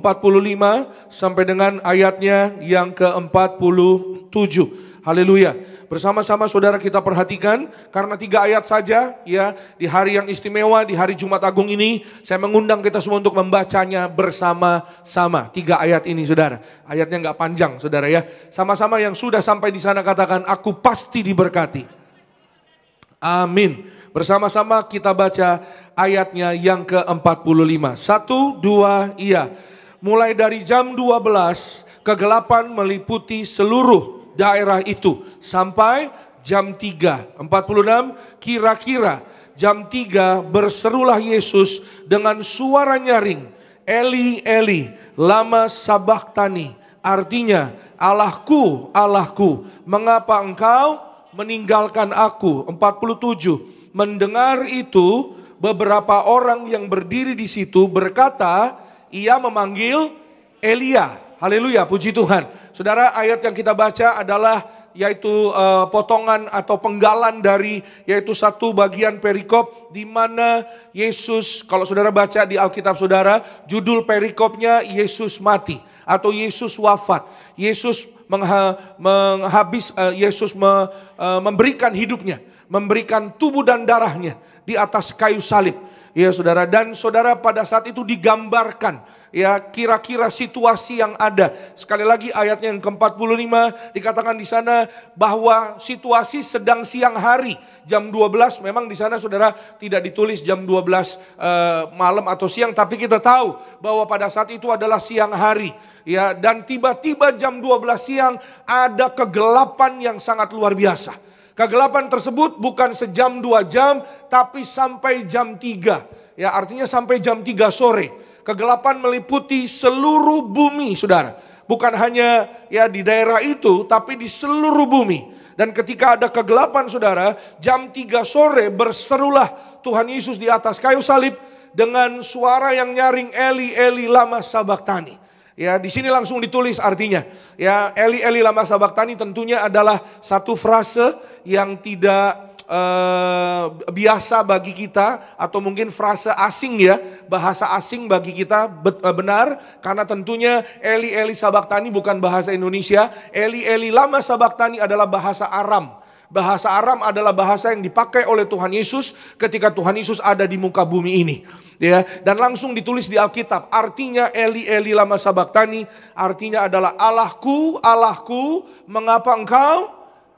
sampai dengan ayatnya yang ke-47. Haleluya. Bersama-sama saudara kita perhatikan, karena 3 ayat saja ya, di hari yang istimewa, di hari Jumat Agung ini, saya mengundang kita semua untuk membacanya bersama-sama. 3 ayat ini saudara. Ayatnya gak panjang saudara ya. Sama-sama yang sudah sampai di sana katakan, aku pasti diberkati. Amin. Bersama-sama kita baca ayatnya yang ke-45. 1, 2, iya. Mulai dari jam 12, kegelapan meliputi seluruh daerah itu. Sampai jam 3, 46, kira-kira jam 3 berserulah Yesus dengan suara nyaring. Eli, Eli, lama sabachthani. Artinya, Allahku, Allahku, mengapa engkau meninggalkan aku? 47. Mendengar itu, beberapa orang yang berdiri di situ berkata, ia memanggil Elia. Haleluya, puji Tuhan. Saudara, ayat yang kita baca adalah yaitu potongan atau penggalan dari yaitu satu bagian perikop di mana Yesus, kalau saudara baca di Alkitab saudara, judul perikopnya Yesus mati atau Yesus wafat. Yesus memberikan hidupnya, memberikan tubuh dan darahnya di atas kayu salib. Ya saudara, dan saudara pada saat itu digambarkan ya kira-kira situasi yang ada. Sekali lagi ayatnya yang ke-45 dikatakan di sana bahwa situasi sedang siang hari jam 12. Memang di sana saudara tidak ditulis jam 12 malam atau siang, tapi kita tahu bahwa pada saat itu adalah siang hari. Ya, dan tiba-tiba jam 12 siang ada kegelapan yang sangat luar biasa. Kegelapan tersebut bukan sejam 2 jam, tapi sampai jam 3. Ya, artinya sampai jam 3 sore. Kegelapan meliputi seluruh bumi, saudara. Bukan hanya ya di daerah itu, tapi di seluruh bumi. Dan ketika ada kegelapan, saudara, jam 3 sore berserulah Tuhan Yesus di atas kayu salib dengan suara yang nyaring, Eli, Eli, lama sabachthani. Ya, di sini langsung ditulis artinya. Ya, Eli Eli lama sabachthani tentunya adalah satu frase yang tidak biasa bagi kita, atau mungkin frase asing ya, bahasa asing bagi kita. Benar, karena tentunya Eli Eli sabachthani bukan bahasa Indonesia. Eli Eli lama sabachthani adalah bahasa Aram. Bahasa Aram adalah bahasa yang dipakai oleh Tuhan Yesus ketika Tuhan Yesus ada di muka bumi ini. Ya, dan langsung ditulis di Alkitab. Artinya Eli Eli lama sabachthani artinya adalah Allahku, Allahku, mengapa engkau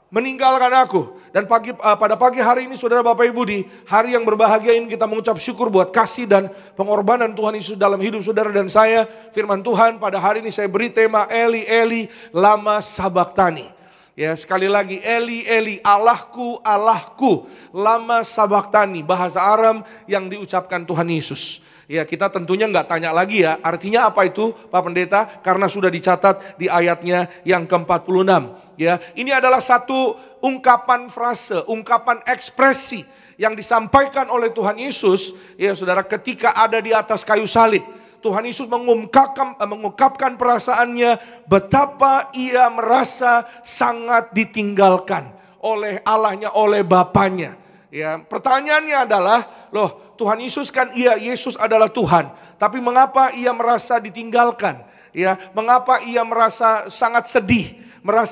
meninggalkan aku. Dan pada pagi hari ini saudara Bapak Ibu, di hari yang berbahagia ini kita mengucap syukur buat kasih dan pengorbanan Tuhan Yesus dalam hidup saudara dan saya. Firman Tuhan pada hari ini saya beri tema Eli Eli lama sabachthani. Ya, sekali lagi, Eli Eli, Allahku, Allahku, lama sabachthani, bahasa Aram yang diucapkan Tuhan Yesus. Ya, kita tentunya nggak tanya lagi ya, artinya apa itu Pak Pendeta, karena sudah dicatat di ayatnya yang ke-46. Ya, ini adalah satu ungkapan frase, ungkapan ekspresi yang disampaikan oleh Tuhan Yesus, ya saudara, ketika ada di atas kayu salib. Tuhan Yesus mengungkapkan perasaannya betapa ia merasa sangat ditinggalkan oleh Allahnya, oleh Bapanya. Ya, pertanyaannya adalah, loh, Tuhan Yesus kan Yesus adalah Tuhan, tapi mengapa ia merasa ditinggalkan? Ya, mengapa ia merasa sangat sedih?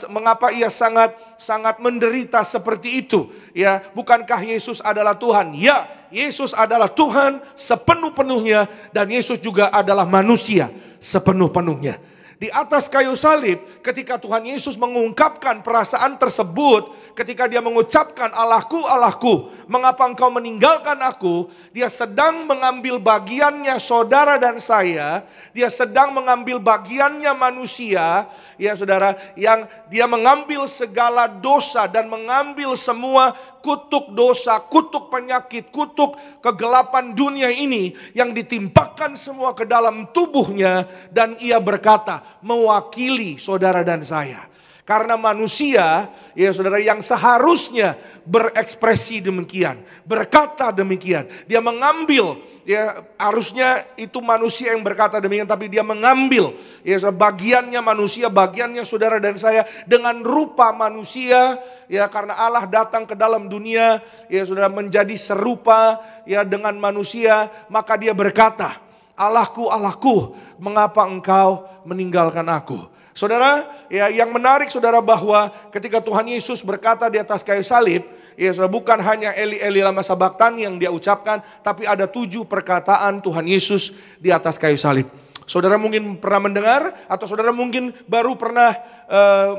Mengapa ia sangat menderita seperti itu? Ya, bukankah Yesus adalah Tuhan? Ya, Yesus adalah Tuhan sepenuh-penuhnya, dan Yesus juga adalah manusia sepenuh-penuhnya. Di atas kayu salib, ketika Tuhan Yesus mengungkapkan perasaan tersebut, ketika dia mengucapkan Allahku, Allahku, mengapa engkau meninggalkan aku? Dia sedang mengambil bagiannya saudara dan saya. Dia sedang mengambil bagiannya manusia, ya saudara, yang dia mengambil segala dosa dan mengambil semua kutuk dosa, kutuk penyakit, kutuk kegelapan dunia ini yang ditimpakan semua ke dalam tubuhnya, dan ia berkata mewakili saudara dan saya. Karena manusia, ya saudara, yang seharusnya berekspresi demikian, berkata demikian, dia mengambil, ya harusnya itu manusia yang berkata demikian, tapi dia mengambil ya bagiannya manusia, bagiannya saudara dan saya dengan rupa manusia, ya karena Allah datang ke dalam dunia, ya saudara, menjadi serupa ya dengan manusia, maka dia berkata, Allahku, Allahku, mengapa engkau meninggalkan aku? Saudara, ya yang menarik saudara, bahwa ketika Tuhan Yesus berkata di atas kayu salib, ya saudara, bukan hanya Eli Eli lama sabachthani yang dia ucapkan, tapi ada 7 perkataan Tuhan Yesus di atas kayu salib. Saudara mungkin pernah mendengar, atau saudara mungkin baru pernah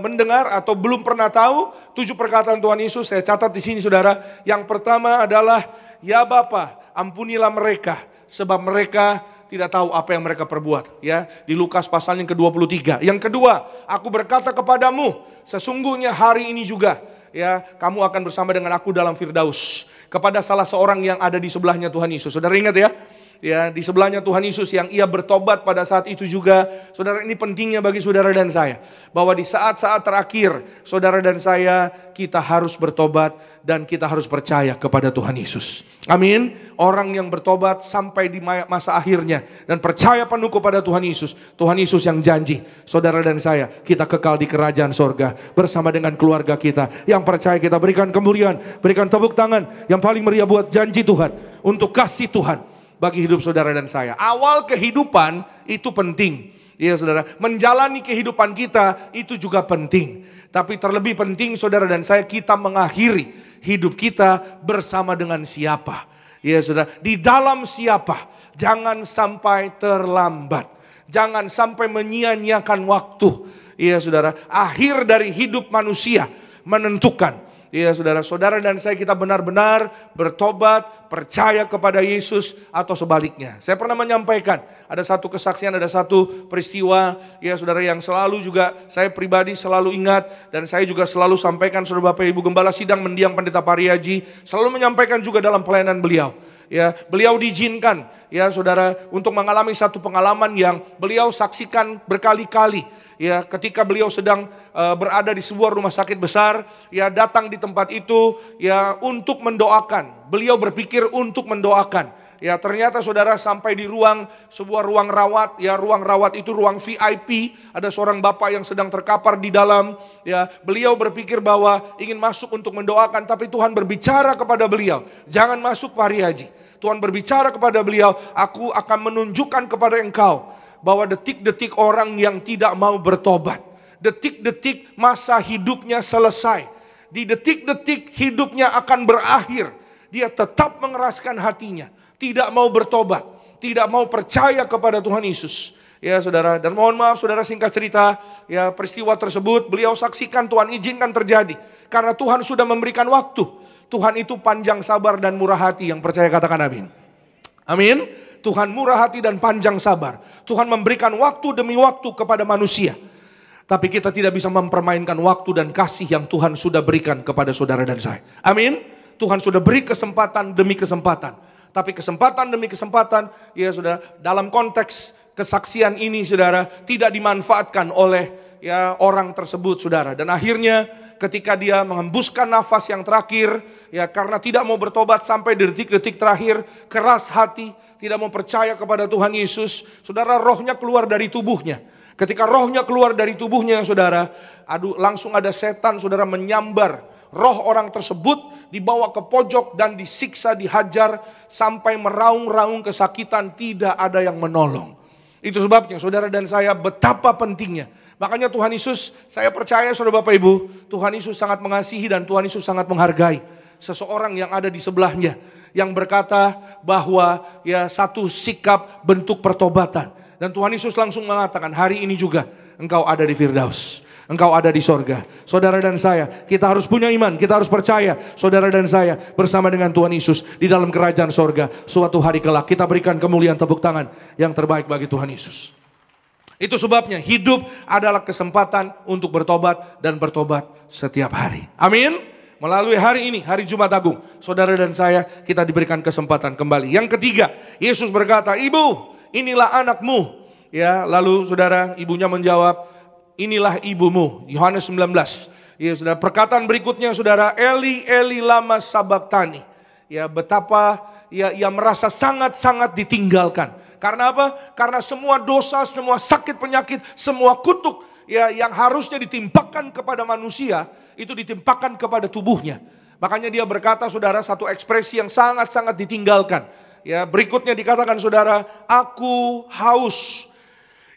mendengar atau belum pernah tahu 7 perkataan Tuhan Yesus. Saya catat di sini saudara. Yang pertama adalah, ya Bapa, ampunilah mereka, sebab mereka tidak tahu apa yang mereka perbuat. Ya, di Lukas pasal yang ke-23. Yang kedua, aku berkata kepadamu, sesungguhnya hari ini juga, ya, kamu akan bersama dengan aku dalam Firdaus. Kepada salah seorang yang ada di sebelahnya Tuhan Yesus. Saudara ingat ya? ya di sebelahnya Tuhan Yesus yang ia bertobat pada saat itu juga. Saudara, ini pentingnya bagi saudara dan saya, bahwa di saat-saat terakhir saudara dan saya, kita harus bertobat dan kita harus percaya kepada Tuhan Yesus. Amin. Orang yang bertobat sampai di masa akhirnya dan percaya penuh kepada Tuhan Yesus yang janji saudara dan saya, kita kekal di kerajaan sorga bersama dengan keluarga kita. Yang percaya, kita berikan kemuliaan, berikan tepuk tangan yang paling meriah buat janji Tuhan, untuk kasih Tuhan bagi hidup saudara dan saya. Awal kehidupan itu penting, ya saudara. Menjalani kehidupan kita itu juga penting. Tapi terlebih penting saudara dan saya, kita mengakhiri hidup kita bersama dengan siapa. Ya saudara, di dalam siapa. Jangan sampai terlambat. Jangan sampai menyia-nyiakan waktu. Ya saudara, akhir dari hidup manusia menentukan. Ya saudara dan saya, kita benar-benar bertobat, percaya kepada Yesus atau sebaliknya. Saya pernah menyampaikan, ada satu kesaksian, ada satu peristiwa, ya saudara, yang selalu juga saya pribadi selalu ingat. Dan saya juga selalu sampaikan, saudara Bapak Ibu Gembala Sidang Mendiang Pendeta Pariaji selalu menyampaikan juga dalam pelayanan beliau. Ya, beliau diizinkan, ya saudara, untuk mengalami satu pengalaman yang beliau saksikan berkali-kali. Ya, ketika beliau sedang berada di sebuah rumah sakit besar, ya datang di tempat itu, ya untuk mendoakan. Beliau berpikir untuk mendoakan. Ya, ternyata saudara sampai di sebuah ruang rawat. Ya, ruang rawat itu ruang VIP. Ada seorang bapak yang sedang terkapar di dalam. Ya, beliau berpikir bahwa ingin masuk untuk mendoakan, tapi Tuhan berbicara kepada beliau, jangan masuk Pak Haji. Tuhan berbicara kepada beliau, aku akan menunjukkan kepada engkau bahwa detik-detik orang yang tidak mau bertobat, detik-detik masa hidupnya selesai, di detik-detik hidupnya akan berakhir, dia tetap mengeraskan hatinya, tidak mau bertobat, tidak mau percaya kepada Tuhan Yesus. Ya saudara, dan mohon maaf saudara, singkat cerita, ya peristiwa tersebut beliau saksikan, Tuhan izinkan terjadi karena Tuhan sudah memberikan waktu. Tuhan itu panjang sabar dan murah hati, yang percaya katakan amin. Amin. Tuhan murah hati dan panjang sabar. Tuhan memberikan waktu demi waktu kepada manusia. Tapi kita tidak bisa mempermainkan waktu dan kasih yang Tuhan sudah berikan kepada saudara dan saya. Amin. Tuhan sudah beri kesempatan demi kesempatan. Tapi kesempatan demi kesempatan, ya saudara, dalam konteks kesaksian ini saudara, tidak dimanfaatkan oleh ya orang tersebut saudara. Dan akhirnya ketika dia menghembuskan nafas yang terakhir, ya karena tidak mau bertobat sampai detik-detik terakhir, keras hati, tidak mau percaya kepada Tuhan Yesus, saudara, rohnya keluar dari tubuhnya. Ketika rohnya keluar dari tubuhnya saudara, langsung ada setan saudara menyambar roh orang tersebut, dibawa ke pojok dan disiksa, dihajar sampai meraung-raung kesakitan, tidak ada yang menolong. Itu sebabnya saudara dan saya, betapa pentingnya. Makanya Tuhan Yesus, saya percaya saudara Bapak Ibu, Tuhan Yesus sangat mengasihi dan Tuhan Yesus sangat menghargai seseorang yang ada di sebelahnya, yang berkata bahwa ya satu sikap bentuk pertobatan. Dan Tuhan Yesus langsung mengatakan, hari ini juga engkau ada di Firdaus, engkau ada di sorga. Saudara dan saya, kita harus punya iman, kita harus percaya, saudara dan saya bersama dengan Tuhan Yesus di dalam kerajaan sorga suatu hari kelak. Kita berikan kemuliaan, tepuk tangan yang terbaik bagi Tuhan Yesus. Itu sebabnya hidup adalah kesempatan untuk bertobat dan bertobat setiap hari. Amin. Melalui hari ini, hari Jumat Agung, saudara dan saya, kita diberikan kesempatan kembali. Yang ketiga, Yesus berkata, "Ibu, inilah anakmu." Ya, lalu saudara, ibunya menjawab, "Inilah ibumu." Yohanes 19. Ya, saudara, perkataan berikutnya saudara, "Eli, Eli lama sabachthani." Ya, betapa ia merasa sangat-sangat ditinggalkan. Karena apa? Karena semua dosa, semua sakit penyakit, semua kutuk ya yang harusnya ditimpakan kepada manusia, itu ditimpakan kepada tubuhnya. Makanya dia berkata saudara, satu ekspresi yang sangat-sangat ditinggalkan. Ya, berikutnya dikatakan saudara, "Aku haus."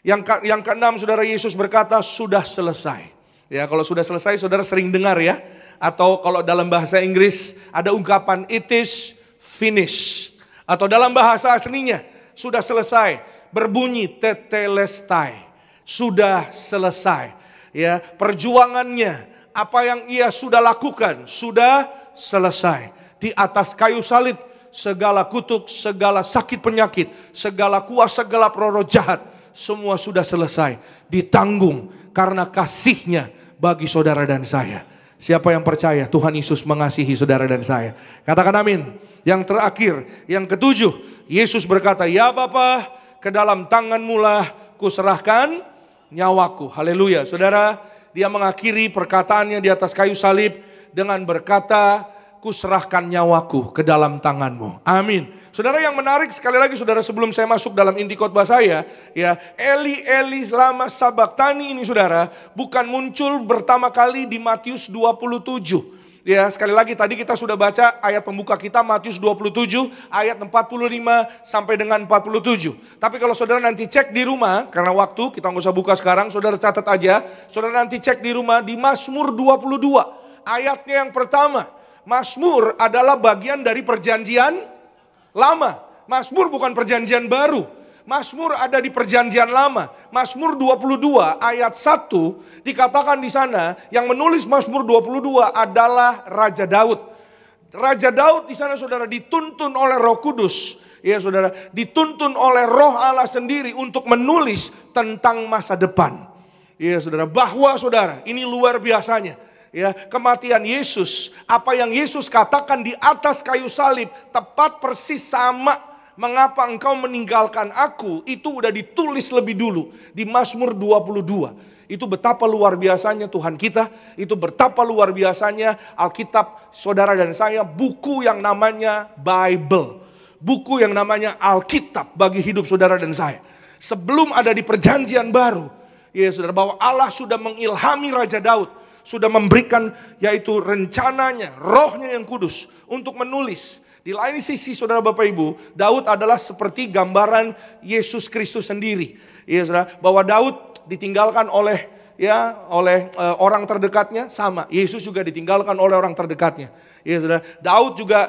Yang keenam saudara, Yesus berkata, "Sudah selesai." Ya, kalau sudah selesai saudara sering dengar ya. Atau kalau dalam bahasa Inggris ada ungkapan "it is finished." Atau dalam bahasa aslinya, sudah selesai, berbunyi tetelestai, sudah selesai. Ya, perjuangannya, apa yang ia sudah lakukan, sudah selesai. Di atas kayu salib, segala kutuk, segala sakit penyakit, segala kuasa gelap roh jahat, semua sudah selesai, ditanggung karena kasihnya bagi saudara dan saya. Siapa yang percaya Tuhan Yesus mengasihi saudara dan saya? Katakan amin. Yang terakhir, yang ketujuh, Yesus berkata, ya Bapa, ke dalam tangan-Mu lah kuserahkan nyawaku. Haleluya. Saudara, dia mengakhiri perkataannya di atas kayu salib dengan berkata, kuserahkan nyawaku ke dalam tangan-Mu. Amin. Saudara, yang menarik sekali lagi saudara, sebelum saya masuk dalam inti khotbah saya, ya, Eli Eli lama sabaktani ini saudara, bukan muncul pertama kali di Matius 27. Ya, sekali lagi tadi kita sudah baca ayat pembuka kita Matius 27 ayat 45 sampai dengan 47. Tapi kalau saudara nanti cek di rumah, karena waktu kita nggak usah buka sekarang, saudara catat aja. Saudara nanti cek di rumah di Mazmur 22 ayatnya yang pertama. Mazmur adalah bagian dari perjanjian lama. Mazmur bukan perjanjian baru. Mazmur ada di perjanjian lama. Mazmur 22 ayat 1 dikatakan di sana yang menulis Mazmur 22 adalah Raja Daud. Raja Daud di sana saudara dituntun oleh Roh Kudus. Ya saudara, dituntun oleh Roh Allah sendiri untuk menulis tentang masa depan. Ya saudara, bahwa saudara, ini luar biasanya. Ya, kematian Yesus, apa yang Yesus katakan di atas kayu salib tepat persis sama. Mengapa engkau meninggalkan aku? Itu udah ditulis lebih dulu di Mazmur 22. Itu betapa luar biasanya Tuhan kita. Itu betapa luar biasanya Alkitab saudara dan saya. Buku yang namanya Bible. Buku yang namanya Alkitab bagi hidup saudara dan saya. Sebelum ada di perjanjian baru. Ya saudara, bahwa Allah sudah mengilhami Raja Daud. Sudah memberikan yaitu rencananya, rohnya yang kudus untuk menulis. Di lain sisi saudara Bapak Ibu, Daud adalah seperti gambaran Yesus Kristus sendiri. Ya saudara, bahwa Daud ditinggalkan oleh orang terdekatnya, sama. Yesus juga ditinggalkan oleh orang terdekatnya. Ya saudara, Daud juga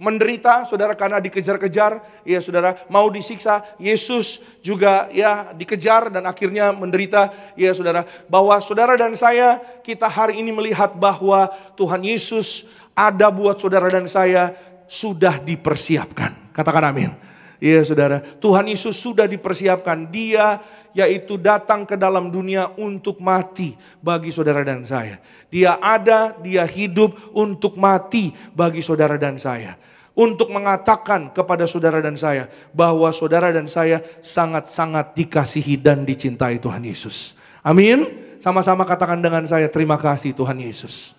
menderita saudara karena dikejar-kejar, ya saudara, mau disiksa. Yesus juga ya dikejar dan akhirnya menderita. Ya saudara, bahwa saudara dan saya, kita hari ini melihat bahwa Tuhan Yesus ada buat saudara dan saya, sudah dipersiapkan. Katakan amin. Iya saudara, Tuhan Yesus sudah dipersiapkan. Dia yaitu datang ke dalam dunia untuk mati bagi saudara dan saya. Dia ada, dia hidup untuk mati bagi saudara dan saya. Untuk mengatakan kepada saudara dan saya bahwa saudara dan saya sangat-sangat dikasihi dan dicintai Tuhan Yesus. Amin. Sama-sama katakan dengan saya, terima kasih Tuhan Yesus.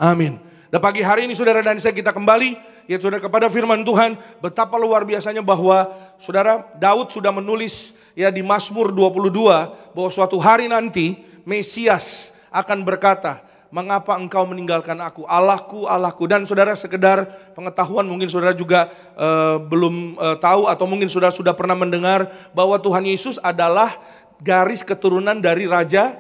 Amin. Dan pagi hari ini saudara dan saya kita kembali ya saudara kepada firman Tuhan. Betapa luar biasanya bahwa saudara Daud sudah menulis ya di Mazmur 22 bahwa suatu hari nanti Mesias akan berkata, mengapa engkau meninggalkan aku, Allahku, Allahku. Dan saudara sekedar pengetahuan, mungkin saudara juga belum tahu atau mungkin saudara sudah pernah mendengar bahwa Tuhan Yesus adalah garis keturunan dari Raja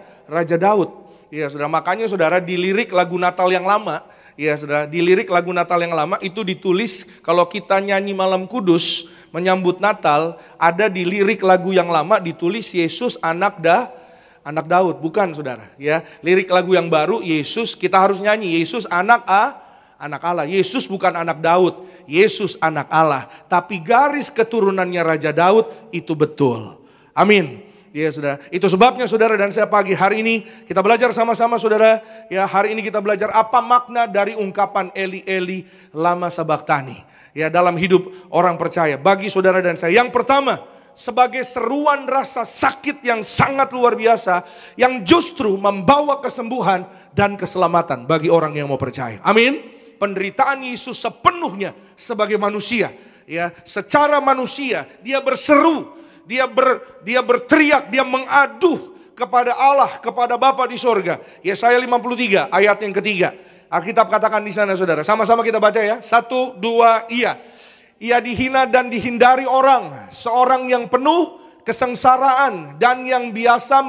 Daud. Ya saudara, makanya saudara di lirik lagu Natal yang lama, ya saudara, di lirik lagu Natal yang lama itu ditulis kalau kita nyanyi Malam Kudus menyambut Natal, ada di lirik lagu yang lama ditulis Yesus anak Daud, bukan saudara. Ya, lirik lagu yang baru Yesus kita harus nyanyi Yesus anak Allah. Yesus bukan anak Daud, Yesus anak Allah. Tapi garis keturunannya Raja Daud itu betul. Amin. Ya saudara, itu sebabnya saudara dan saya pagi hari ini kita belajar sama-sama saudara. Ya hari ini kita belajar apa makna dari ungkapan Eli Eli lama sabaktani. Ya dalam hidup orang percaya bagi saudara dan saya. Yang pertama, sebagai seruan rasa sakit yang sangat luar biasa yang justru membawa kesembuhan dan keselamatan bagi orang yang mau percaya. Amin. Penderitaan Yesus sepenuhnya sebagai manusia. Ya secara manusia dia berseru. Dia berteriak, dia mengadu kepada Allah, kepada Bapa di sorga. Yesaya 53 ayat yang ketiga. Alkitab katakan di sana saudara. Sama-sama kita baca ya. 1, 2, iya. Ia dihina dan dihindari orang. Seorang yang penuh kesengsaraan dan yang biasa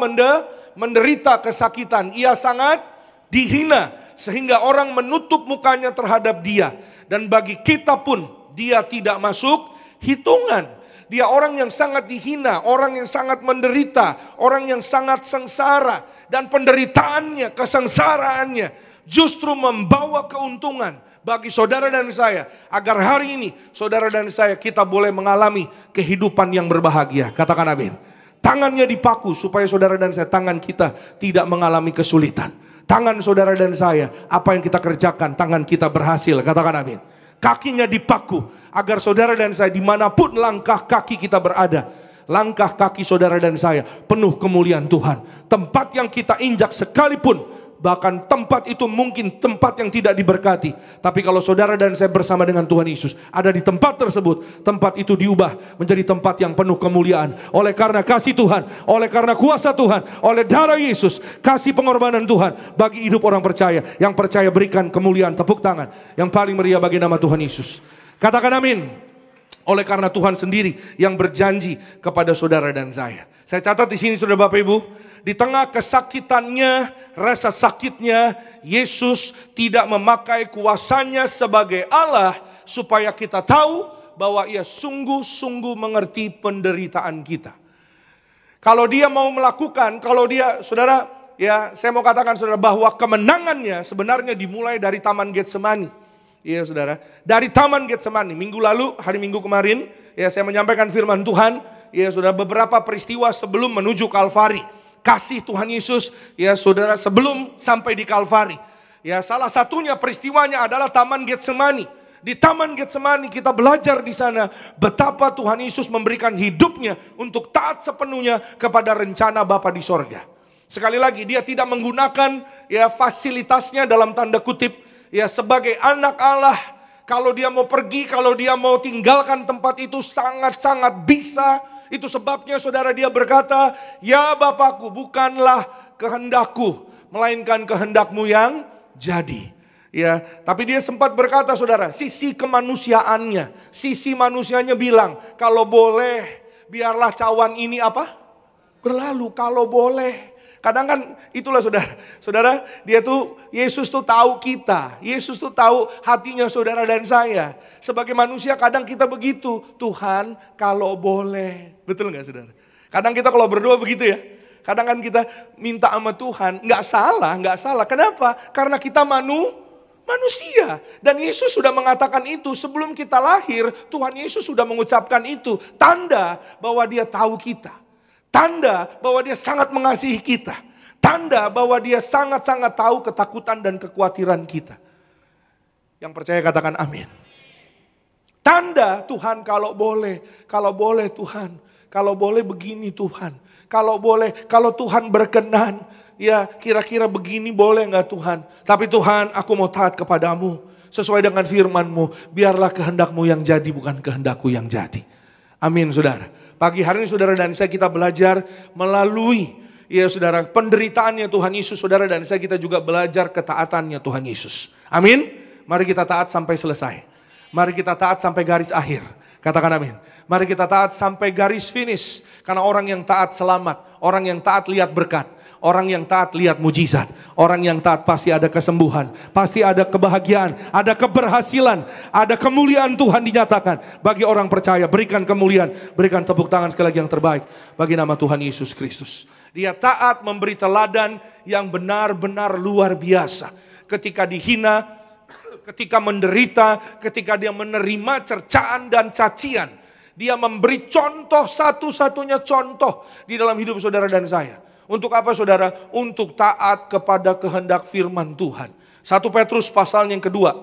menderita kesakitan. Ia sangat dihina sehingga orang menutup mukanya terhadap dia. Dan bagi kita pun dia tidak masuk hitungan. Dia orang yang sangat dihina, orang yang sangat menderita, orang yang sangat sengsara. Dan penderitaannya, kesengsaraannya justru membawa keuntungan bagi saudara dan saya. Agar hari ini saudara dan saya kita boleh mengalami kehidupan yang berbahagia. Katakan amin. Tangannya dipaku supaya saudara dan saya, tangan kita tidak mengalami kesulitan. Tangan saudara dan saya, apa yang kita kerjakan, tangan kita berhasil. Katakan amin. Kakinya dipaku, agar saudara dan saya dimanapun langkah kaki kita berada, langkah kaki saudara dan saya penuh kemuliaan Tuhan. Tempat yang kita injak sekalipun, bahkan tempat itu mungkin tempat yang tidak diberkati, tapi kalau saudara dan saya bersama dengan Tuhan Yesus ada di tempat tersebut, tempat itu diubah menjadi tempat yang penuh kemuliaan. Oleh karena kasih Tuhan, oleh karena kuasa Tuhan, oleh darah Yesus, kasih pengorbanan Tuhan bagi hidup orang percaya. Yang percaya berikan kemuliaan, tepuk tangan yang paling meriah bagi nama Tuhan Yesus. Katakan amin. Oleh karena Tuhan sendiri yang berjanji kepada saudara dan saya. Saya catat di sini saudara Bapak Ibu, di tengah kesakitannya, rasa sakitnya, Yesus tidak memakai kuasanya sebagai Allah supaya kita tahu bahwa Ia sungguh-sungguh mengerti penderitaan kita. Kalau Dia mau melakukan, kalau Dia, saudara, ya saya mau katakan saudara bahwa kemenangannya sebenarnya dimulai dari Taman Getsemani. Iya saudara, dari Taman Getsemani. Minggu lalu, hari Minggu kemarin, ya saya menyampaikan firman Tuhan. Ya saudara, beberapa peristiwa sebelum menuju Kalvari. Kasih Tuhan Yesus, ya saudara, sebelum sampai di Kalvari. Ya salah satunya peristiwanya adalah Taman Getsemani. Di Taman Getsemani kita belajar di sana betapa Tuhan Yesus memberikan hidupnya untuk taat sepenuhnya kepada rencana Bapa di sorga. Sekali lagi, Dia tidak menggunakan ya fasilitasnya dalam tanda kutip. Ya sebagai anak Allah, kalau Dia mau pergi, kalau Dia mau tinggalkan tempat itu sangat-sangat bisa. Itu sebabnya saudara Dia berkata, ya Bapakku, bukanlah kehendakku, melainkan kehendak-Mu yang jadi. Ya, tapi Dia sempat berkata saudara, sisi kemanusiaannya, sisi manusianya bilang, kalau boleh biarlah cawan ini apa? Berlalu, kalau boleh. Kadang kan itulah saudara, Dia tuh, Yesus tuh tahu kita, Yesus tuh tahu hatinya saudara dan saya. Sebagai manusia kadang kita begitu, Tuhan kalau boleh. Betul gak saudara? Kadang kita kalau berdoa begitu ya. Kadang kan kita minta sama Tuhan, gak salah. Kenapa? Karena kita manusia. Dan Yesus sudah mengatakan itu sebelum kita lahir, Tuhan Yesus sudah mengucapkan itu. Tanda bahwa Dia tahu kita. Tanda bahwa Dia sangat mengasihi kita. Tanda bahwa Dia sangat-sangat tahu ketakutan dan kekhawatiran kita. Yang percaya katakan amin. Tanda Tuhan kalau boleh Tuhan. Kalau boleh begini Tuhan. Kalau Tuhan berkenan. Ya kira-kira begini boleh gak Tuhan. Tapi Tuhan, aku mau taat kepadamu. Sesuai dengan firman-Mu. Biarlah kehendak-Mu yang jadi, bukan kehendak-Ku yang jadi. Amin saudara. Pagi hari ini saudara dan saya kita belajar melalui ya saudara penderitaannya Tuhan Yesus, saudara dan saya kita juga belajar ketaatannya Tuhan Yesus. Amin. Mari kita taat sampai selesai. Mari kita taat sampai garis akhir. Katakan amin. Mari kita taat sampai garis finish. Karena orang yang taat selamat, orang yang taat lihat berkat, orang yang taat lihat mujizat, orang yang taat pasti ada kesembuhan, pasti ada kebahagiaan, ada keberhasilan, ada kemuliaan Tuhan dinyatakan. Bagi orang percaya, berikan kemuliaan, berikan tepuk tangan sekali lagi yang terbaik bagi nama Tuhan Yesus Kristus. Dia taat memberi teladan yang benar-benar luar biasa. Ketika dihina, ketika menderita, ketika Dia menerima cercaan dan cacian, Dia memberi contoh, satu-satunya contoh di dalam hidup saudara dan saya. Untuk apa saudara? Untuk taat kepada kehendak firman Tuhan. 1 Petrus pasal yang kedua,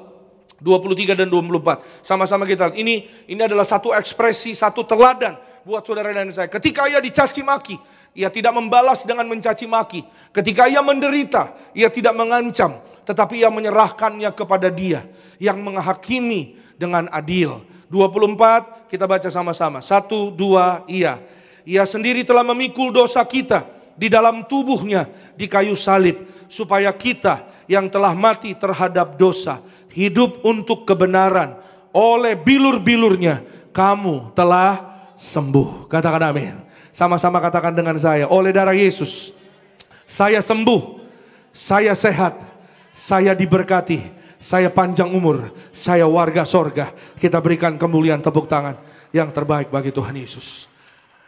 23 dan 24. Sama-sama kita lihat. Ini adalah satu ekspresi, satu teladan buat saudara dan saya. Ketika ia dicaci maki, ia tidak membalas dengan mencaci maki. Ketika ia menderita, ia tidak mengancam. Tetapi ia menyerahkannya kepada Dia yang menghakimi dengan adil. 24 kita baca sama-sama. 1, 2, iya. Ia sendiri telah memikul dosa kita di dalam tubuhnya di kayu salib, supaya kita yang telah mati terhadap dosa hidup untuk kebenaran. Oleh bilur-bilurnya kamu telah sembuh. Katakan amin. Sama-sama katakan dengan saya. Oleh darah Yesus saya sembuh, saya sehat, saya diberkati, saya panjang umur, saya warga sorga. Kita berikan kemuliaan, tepuk tangan yang terbaik bagi Tuhan Yesus.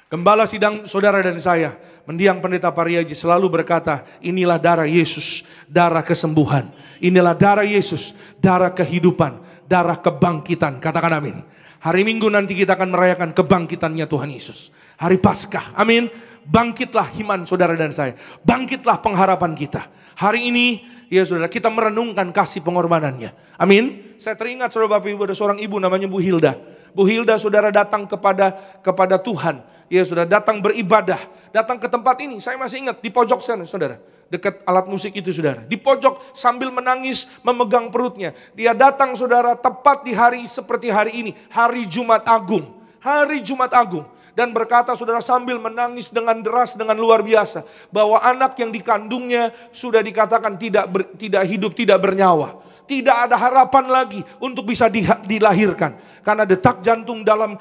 Gembala sidang saudara dan saya, mendiang pendeta Pariaji selalu berkata, inilah darah Yesus, darah kesembuhan. Inilah darah Yesus, darah kehidupan, darah kebangkitan. Katakan amin. Hari Minggu nanti kita akan merayakan kebangkitannya Tuhan Yesus. Hari Paskah, amin. bangkitlah iman saudara dan saya. Bangkitlah pengharapan kita. Hari ini ya saudara, kita merenungkan kasih pengorbanannya. Amin. Saya teringat saudara Bapak Ibu, ada seorang ibu namanya Bu Hilda. Bu Hilda saudara datang kepada Tuhan. Ya saudara, datang beribadah. Datang ke tempat ini, saya masih ingat di pojok sana saudara. Dekat alat musik itu saudara. Di pojok sambil menangis memegang perutnya. Dia datang saudara tepat di hari seperti hari ini. Hari Jumat Agung. Hari Jumat Agung. Dan berkata saudara sambil menangis dengan deras, dengan luar biasa. Bahwa anak yang dikandungnya sudah dikatakan tidak hidup, tidak bernyawa. Tidak ada harapan lagi untuk bisa dilahirkan. Karena detak jantung dalam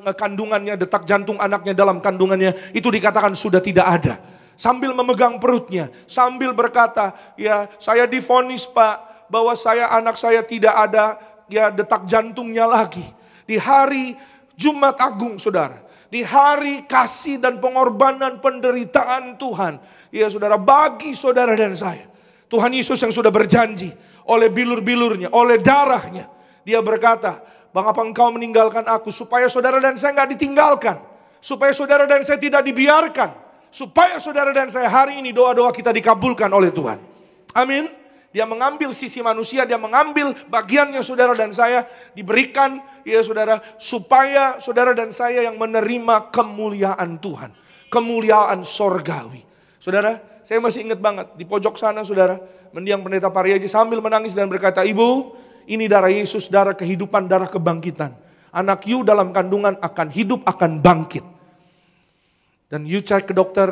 kandungannya, detak jantung anaknya dalam kandungannya itu dikatakan sudah tidak ada. Sambil memegang perutnya, sambil berkata, ya saya divonis Pak, bahwa anak saya tidak ada ya detak jantungnya lagi. Di hari Jumat Agung saudara, di hari kasih dan pengorbanan penderitaan Tuhan, ya saudara, bagi saudara dan saya. Tuhan Yesus yang sudah berjanji oleh bilur-bilurnya, oleh darahnya. Dia berkata, mengapa engkau meninggalkan aku? Supaya saudara dan saya nggak ditinggalkan. Supaya saudara dan saya tidak dibiarkan. Supaya saudara dan saya hari ini doa-doa kita dikabulkan oleh Tuhan. Amin. Dia mengambil sisi manusia, dia mengambil bagiannya saudara dan saya. Diberikan ya saudara, supaya saudara dan saya yang menerima kemuliaan Tuhan. Kemuliaan sorgawi. Saudara, saya masih ingat banget di pojok sana saudara, mendiang pendeta Pariaji sambil menangis dan berkata, Ibu, ini darah Yesus, darah kehidupan, darah kebangkitan. Anak you dalam kandungan akan hidup, akan bangkit. Dan you cek ke dokter,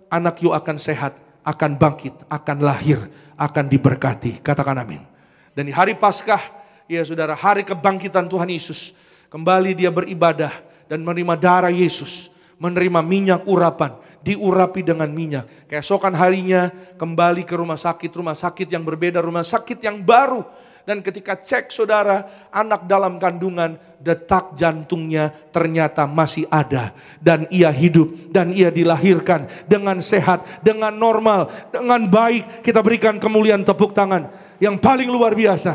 anak you akan sehat, akan bangkit, akan lahir, akan diberkati. Katakan amin. Dan di hari Paskah, ya saudara, hari kebangkitan Tuhan Yesus, kembali dia beribadah dan menerima darah Yesus, menerima minyak urapan, diurapi dengan minyak. Keesokan harinya kembali ke rumah sakit yang berbeda, rumah sakit yang baru. Dan ketika cek saudara, anak dalam kandungan, detak jantungnya ternyata masih ada. Dan ia hidup, dan ia dilahirkan dengan sehat, dengan normal, dengan baik. Kita berikan kemuliaan tepuk tangan yang paling luar biasa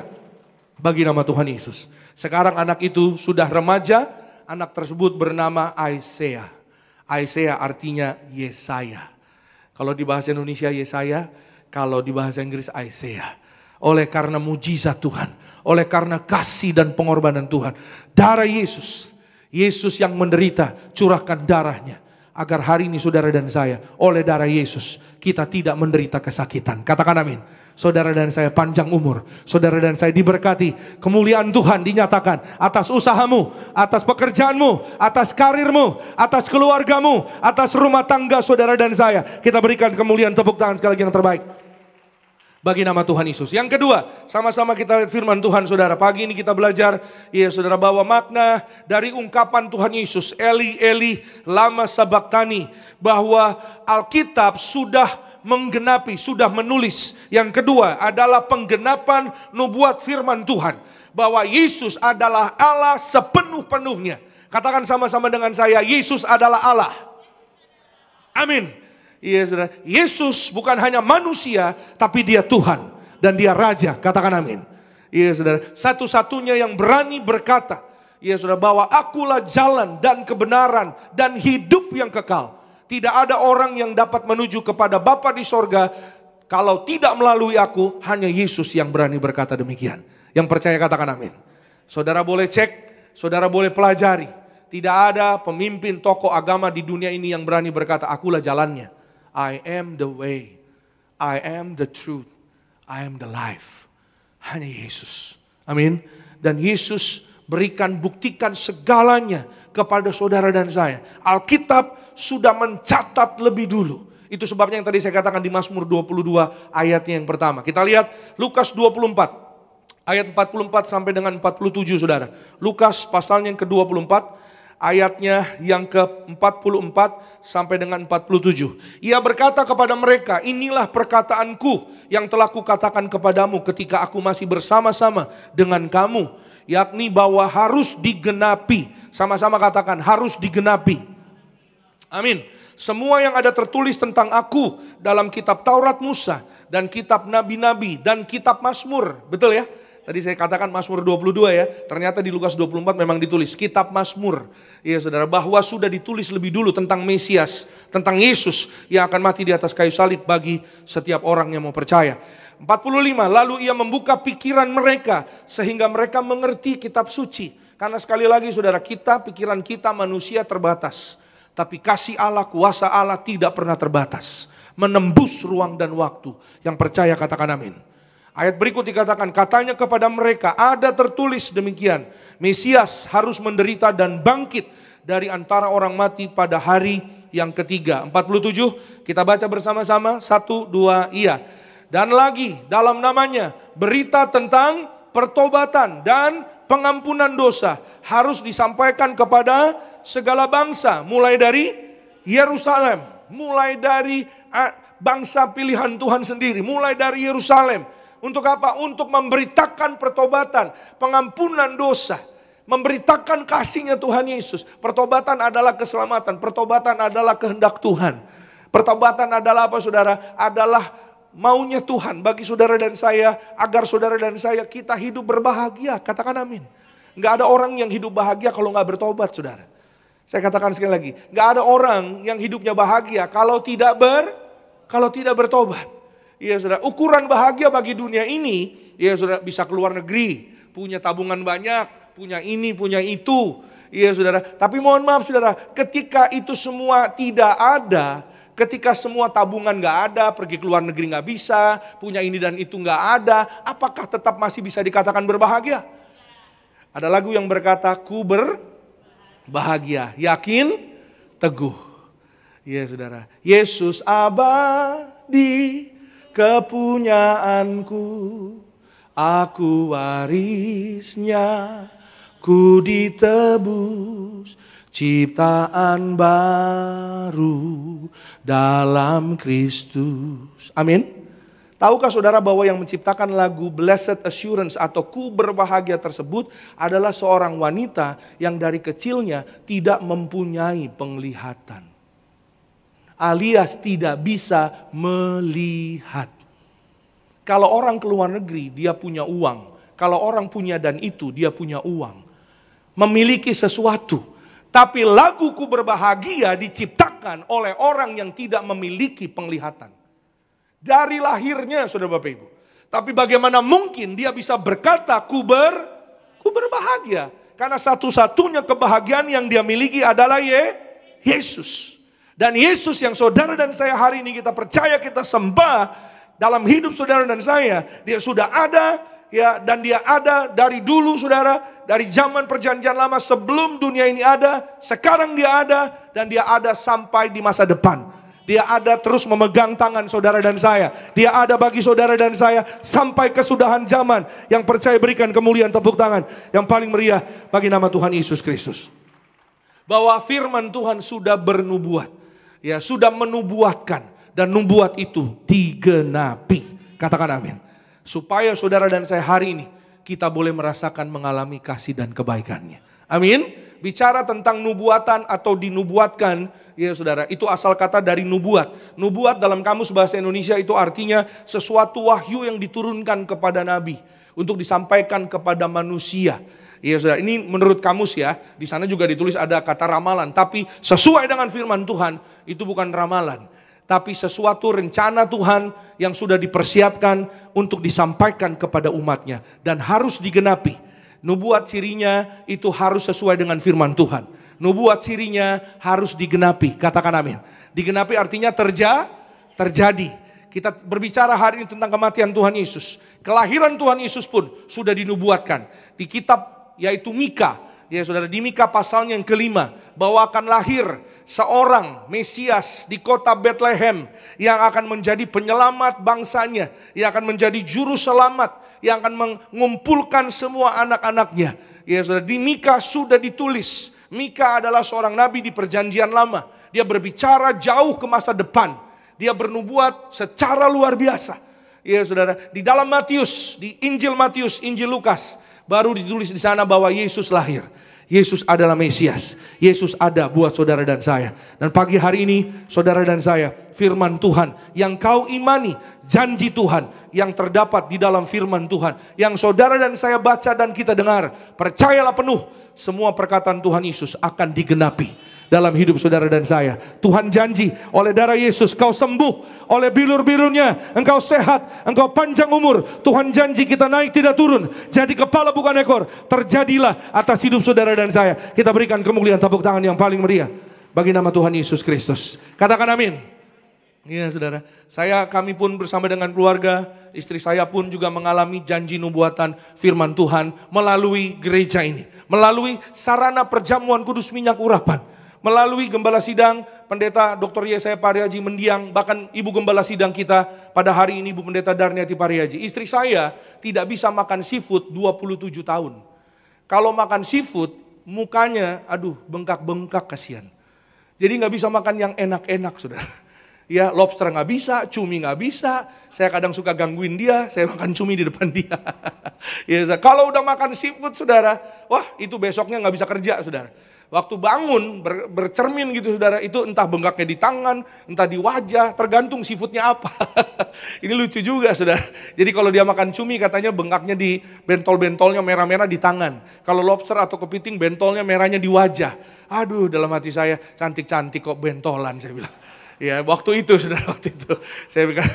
bagi nama Tuhan Yesus. Sekarang anak itu sudah remaja, anak tersebut bernama Isaiah. Isaiah artinya Yesaya. Kalau di bahasa Indonesia Yesaya, kalau di bahasa Inggris Isaiah. Oleh karena mujizat Tuhan, oleh karena kasih dan pengorbanan Tuhan, darah Yesus, Yesus yang menderita, curahkan darahnya, agar hari ini saudara dan saya, oleh darah Yesus, kita tidak menderita kesakitan. Katakan amin. Saudara dan saya panjang umur, saudara dan saya diberkati, kemuliaan Tuhan dinyatakan atas usahamu, atas pekerjaanmu, atas karirmu, atas keluargamu, atas rumah tangga saudara dan saya. Kita berikan kemuliaan, tepuk tangan sekali lagi yang terbaik bagi nama Tuhan Yesus. Yang kedua, sama-sama kita lihat firman Tuhan saudara. Pagi ini kita belajar, ya saudara, bahwa makna dari ungkapan Tuhan Yesus, Eli Eli lama sabachthani, bahwa Alkitab sudah menggenapi, sudah menulis. Yang kedua adalah penggenapan nubuat firman Tuhan, bahwa Yesus adalah Allah sepenuh-penuhnya. Katakan sama-sama dengan saya, Yesus adalah Allah. Amin. Iya saudara, Yesus bukan hanya manusia, tapi dia Tuhan dan dia Raja. Katakan amin. Iya saudara, satu-satunya yang berani berkata, iya saudara, bahwa akulah jalan dan kebenaran dan hidup yang kekal. Tidak ada orang yang dapat menuju kepada Bapa di sorga kalau tidak melalui aku. Hanya Yesus yang berani berkata demikian. Yang percaya katakan amin. Saudara boleh cek, saudara boleh pelajari. Tidak ada pemimpin tokoh agama di dunia ini yang berani berkata, akulah jalannya. I am the way, I am the truth, I am the life. Hanya Yesus. Amin. Dan Yesus buktikan segalanya kepada saudara dan saya. Alkitab sudah mencatat lebih dulu. Itu sebabnya yang tadi saya katakan di Mazmur 22 ayatnya yang pertama. Kita lihat Lukas 24 ayat 44 sampai dengan 47 saudara. Lukas pasalnya yang ke-24. Ayatnya yang ke-44 sampai dengan 47. Ia berkata kepada mereka, inilah perkataanku yang telah kukatakan kepadamu ketika aku masih bersama-sama dengan kamu. Yakni bahwa harus digenapi. Sama-sama katakan, harus digenapi. Amin. Semua yang ada tertulis tentang aku dalam kitab Taurat Musa dan kitab Nabi-Nabi dan kitab Mazmur. Betul ya? Tadi saya katakan Mazmur 22 ya. Ternyata di Lukas 24 memang ditulis kitab Mazmur. Ya saudara, bahwa sudah ditulis lebih dulu tentang Mesias, tentang Yesus yang akan mati di atas kayu salib bagi setiap orang yang mau percaya. 45, lalu ia membuka pikiran mereka sehingga mereka mengerti kitab suci. Karena sekali lagi saudara, pikiran kita manusia terbatas. Tapi kasih Allah, kuasa Allah tidak pernah terbatas. Menembus ruang dan waktu. Yang percaya katakan amin. Ayat berikut dikatakan, katanya kepada mereka, ada tertulis demikian, Mesias harus menderita dan bangkit dari antara orang mati pada hari yang ketiga. 47, kita baca bersama-sama, 1, 2, iya. Dan lagi dalam namanya berita tentang pertobatan dan pengampunan dosa harus disampaikan kepada segala bangsa, mulai dari Yerusalem, mulai dari bangsa pilihan Tuhan sendiri, mulai dari Yerusalem. Untuk apa? Untuk memberitakan pertobatan, pengampunan dosa, memberitakan kasihnya Tuhan Yesus. Pertobatan adalah keselamatan, pertobatan adalah kehendak Tuhan. Pertobatan adalah apa saudara? Adalah maunya Tuhan bagi saudara dan saya, agar saudara dan saya kita hidup berbahagia. Katakan amin. Gak ada orang yang hidup bahagia kalau gak bertobat saudara. Saya katakan sekali lagi, gak ada orang yang hidupnya bahagia kalau tidak bertobat. Iya saudara, ukuran bahagia bagi dunia ini, ya saudara, bisa keluar negeri, punya tabungan banyak, punya ini, punya itu. Iya saudara, tapi mohon maaf saudara, ketika itu semua tidak ada, ketika semua tabungan gak ada, pergi keluar negeri gak bisa, punya ini dan itu gak ada, apakah tetap masih bisa dikatakan berbahagia? Ada lagu yang berkata, ku berbahagia, yakin, teguh. Iya saudara, Yesus abadi kepunyaanku, aku warisnya, ku ditebus, ciptaan baru dalam Kristus. Amin. Tahukah saudara bahwa yang menciptakan lagu Blessed Assurance atau ku berbahagia tersebut adalah seorang wanita yang dari kecilnya tidak mempunyai penglihatan. Alias tidak bisa melihat. Kalau orang keluar negeri dia punya uang. Kalau orang punya dan itu dia punya uang. Memiliki sesuatu. Tapi laguku berbahagia diciptakan oleh orang yang tidak memiliki penglihatan. Dari lahirnya saudara Bapak Ibu. Tapi bagaimana mungkin dia bisa berkata ku berbahagia. Karena satu-satunya kebahagiaan yang dia miliki adalah Yesus. Dan Yesus yang saudara dan saya hari ini kita percaya, kita sembah dalam hidup saudara dan saya, dia sudah ada ya, dan dia ada dari dulu saudara, dari zaman perjanjian lama sebelum dunia ini ada, sekarang dia ada dan dia ada sampai di masa depan. Dia ada terus memegang tangan saudara dan saya. Dia ada bagi saudara dan saya sampai kesudahan zaman. Yang percaya berikan kemuliaan tepuk tangan yang paling meriah bagi nama Tuhan Yesus Kristus. Bahwa firman Tuhan sudah bernubuat. Ya, sudah menubuatkan dan nubuat itu digenapi. Katakan amin. Supaya saudara dan saya hari ini kita boleh merasakan mengalami kasih dan kebaikannya. Amin. Bicara tentang nubuatan atau dinubuatkan, ya saudara, itu asal kata dari nubuat. Nubuat dalam kamus bahasa Indonesia itu artinya sesuatu wahyu yang diturunkan kepada nabi untuk disampaikan kepada manusia. Iya saudara, ini menurut kamus ya, di sana juga ditulis ada kata ramalan. Tapi sesuai dengan firman Tuhan, itu bukan ramalan. Tapi sesuatu rencana Tuhan yang sudah dipersiapkan untuk disampaikan kepada umatnya. Dan harus digenapi. Nubuat cirinya itu harus sesuai dengan firman Tuhan. Nubuat cirinya harus digenapi, katakan amin. Digenapi artinya terjadi. Kita berbicara hari ini tentang kematian Tuhan Yesus. Kelahiran Tuhan Yesus pun sudah dinubuatkan. Di kitab yaitu Mika, ya saudara, di Mika pasalnya yang kelima, bahwa akan lahir seorang Mesias di kota Bethlehem yang akan menjadi penyelamat bangsanya, yang akan menjadi juru selamat, yang akan mengumpulkan semua anak-anaknya. Ya saudara, di Mika sudah ditulis. Mika adalah seorang nabi di perjanjian lama. Dia berbicara jauh ke masa depan. Dia bernubuat secara luar biasa. Ya saudara, di dalam Matius, di Injil Matius, Injil Lukas, baru ditulis di sana bahwa Yesus lahir. Yesus adalah Mesias. Yesus ada buat saudara dan saya. Dan pagi hari ini saudara dan saya, firman Tuhan yang kau imani, janji Tuhan yang terdapat di dalam firman Tuhan, yang saudara dan saya baca dan kita dengar, percayalah penuh, semua perkataan Tuhan Yesus akan digenapi dalam hidup saudara dan saya. Tuhan janji oleh darah Yesus kau sembuh, oleh bilur-bilurnya engkau sehat, engkau panjang umur. Tuhan janji kita naik tidak turun, jadi kepala bukan ekor. Terjadilah atas hidup saudara dan saya. Kita berikan kemuliaan tepuk tangan yang paling meriah bagi nama Tuhan Yesus Kristus. Katakan amin. Iya saudara, kami pun bersama dengan keluarga, istri saya pun juga mengalami janji nubuatan firman Tuhan melalui gereja ini, melalui sarana perjamuan kudus minyak urapan, melalui gembala sidang pendeta Dr. Yesaya Pariaji mendiang, bahkan ibu gembala sidang kita pada hari ini ibu pendeta Darniati Pariaji. Istri saya tidak bisa makan seafood 27 tahun. Kalau makan seafood mukanya bengkak-bengkak kasihan. Jadi nggak bisa makan yang enak-enak saudara. Ya, lobster nggak bisa, cumi nggak bisa. Saya kadang suka gangguin dia, saya makan cumi di depan dia. Ya, kalau udah makan seafood saudara, wah itu besoknya nggak bisa kerja saudara. Waktu bangun bercermin gitu saudara, itu entah bengkaknya di tangan, entah di wajah, tergantung seafoodnya apa. Ini lucu juga saudara. Jadi kalau dia makan cumi katanya bengkaknya di bentol-bentolnya merah-merah di tangan. Kalau lobster atau kepiting bentolnya merahnya di wajah. Aduh, dalam hati saya cantik-cantik kok bentolan saya bilang. Ya waktu itu saudara, waktu itu saya bilang.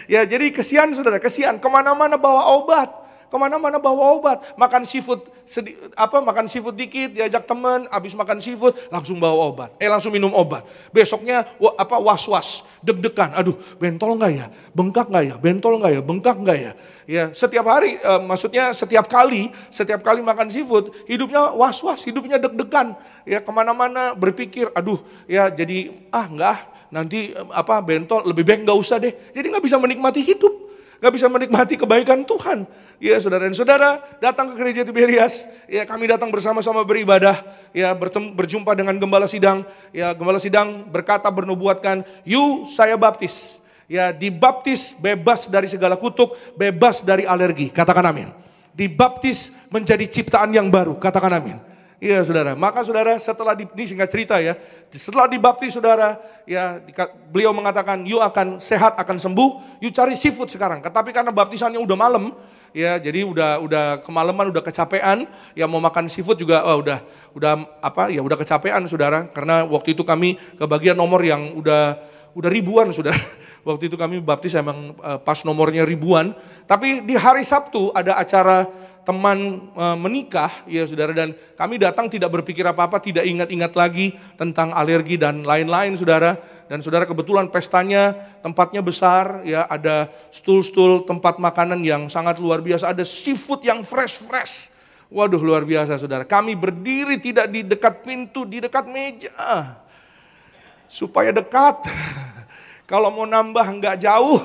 Ya jadi kesian saudara, kesian kemana-mana bawa obat. Kemana-mana bawa obat, makan seafood makan seafood dikit, diajak teman, habis makan seafood langsung bawa obat, langsung minum obat. Besoknya was-was, deg-degan, aduh bentol nggak ya, bengkak nggak ya, bentol nggak ya, bengkak nggak ya. Ya setiap hari, maksudnya setiap kali makan seafood, hidupnya was-was, hidupnya deg-degan. Ya kemana-mana berpikir, aduh ya jadi nanti bentol lebih baik nggak usah deh. Jadi nggak bisa menikmati hidup. Gak bisa menikmati kebaikan Tuhan. Ya saudara dan saudara datang ke gereja Tiberias. Ya kami datang bersama-sama beribadah. Ya berjumpa dengan gembala sidang. Ya gembala sidang berkata bernubuatkan, saya baptis. Ya dibaptis bebas dari segala kutuk, bebas dari alergi. Katakan amin. Dibaptis menjadi ciptaan yang baru. Katakan amin. Iya saudara, maka saudara setelah ini singkat cerita ya, setelah dibaptis saudara, ya beliau mengatakan, akan sehat, akan sembuh, cari seafood sekarang. Tapi karena baptisannya udah malam, ya jadi udah kemalaman, udah kecapean, ya mau makan seafood juga, udah kecapean saudara. Karena waktu itu kami kebagian nomor yang udah ribuan saudara. Waktu itu kami baptis emang pas nomornya ribuan. Tapi di hari Sabtu ada acara teman menikah, ya saudara, dan kami datang tidak berpikir apa-apa, tidak ingat-ingat lagi tentang alergi dan lain-lain saudara. Dan saudara kebetulan pestanya tempatnya besar, ya ada stul-stul tempat makanan yang sangat luar biasa, ada seafood yang fresh. Waduh luar biasa saudara. Kami berdiri tidak di dekat pintu, di dekat meja supaya dekat. Kalau mau nambah nggak jauh.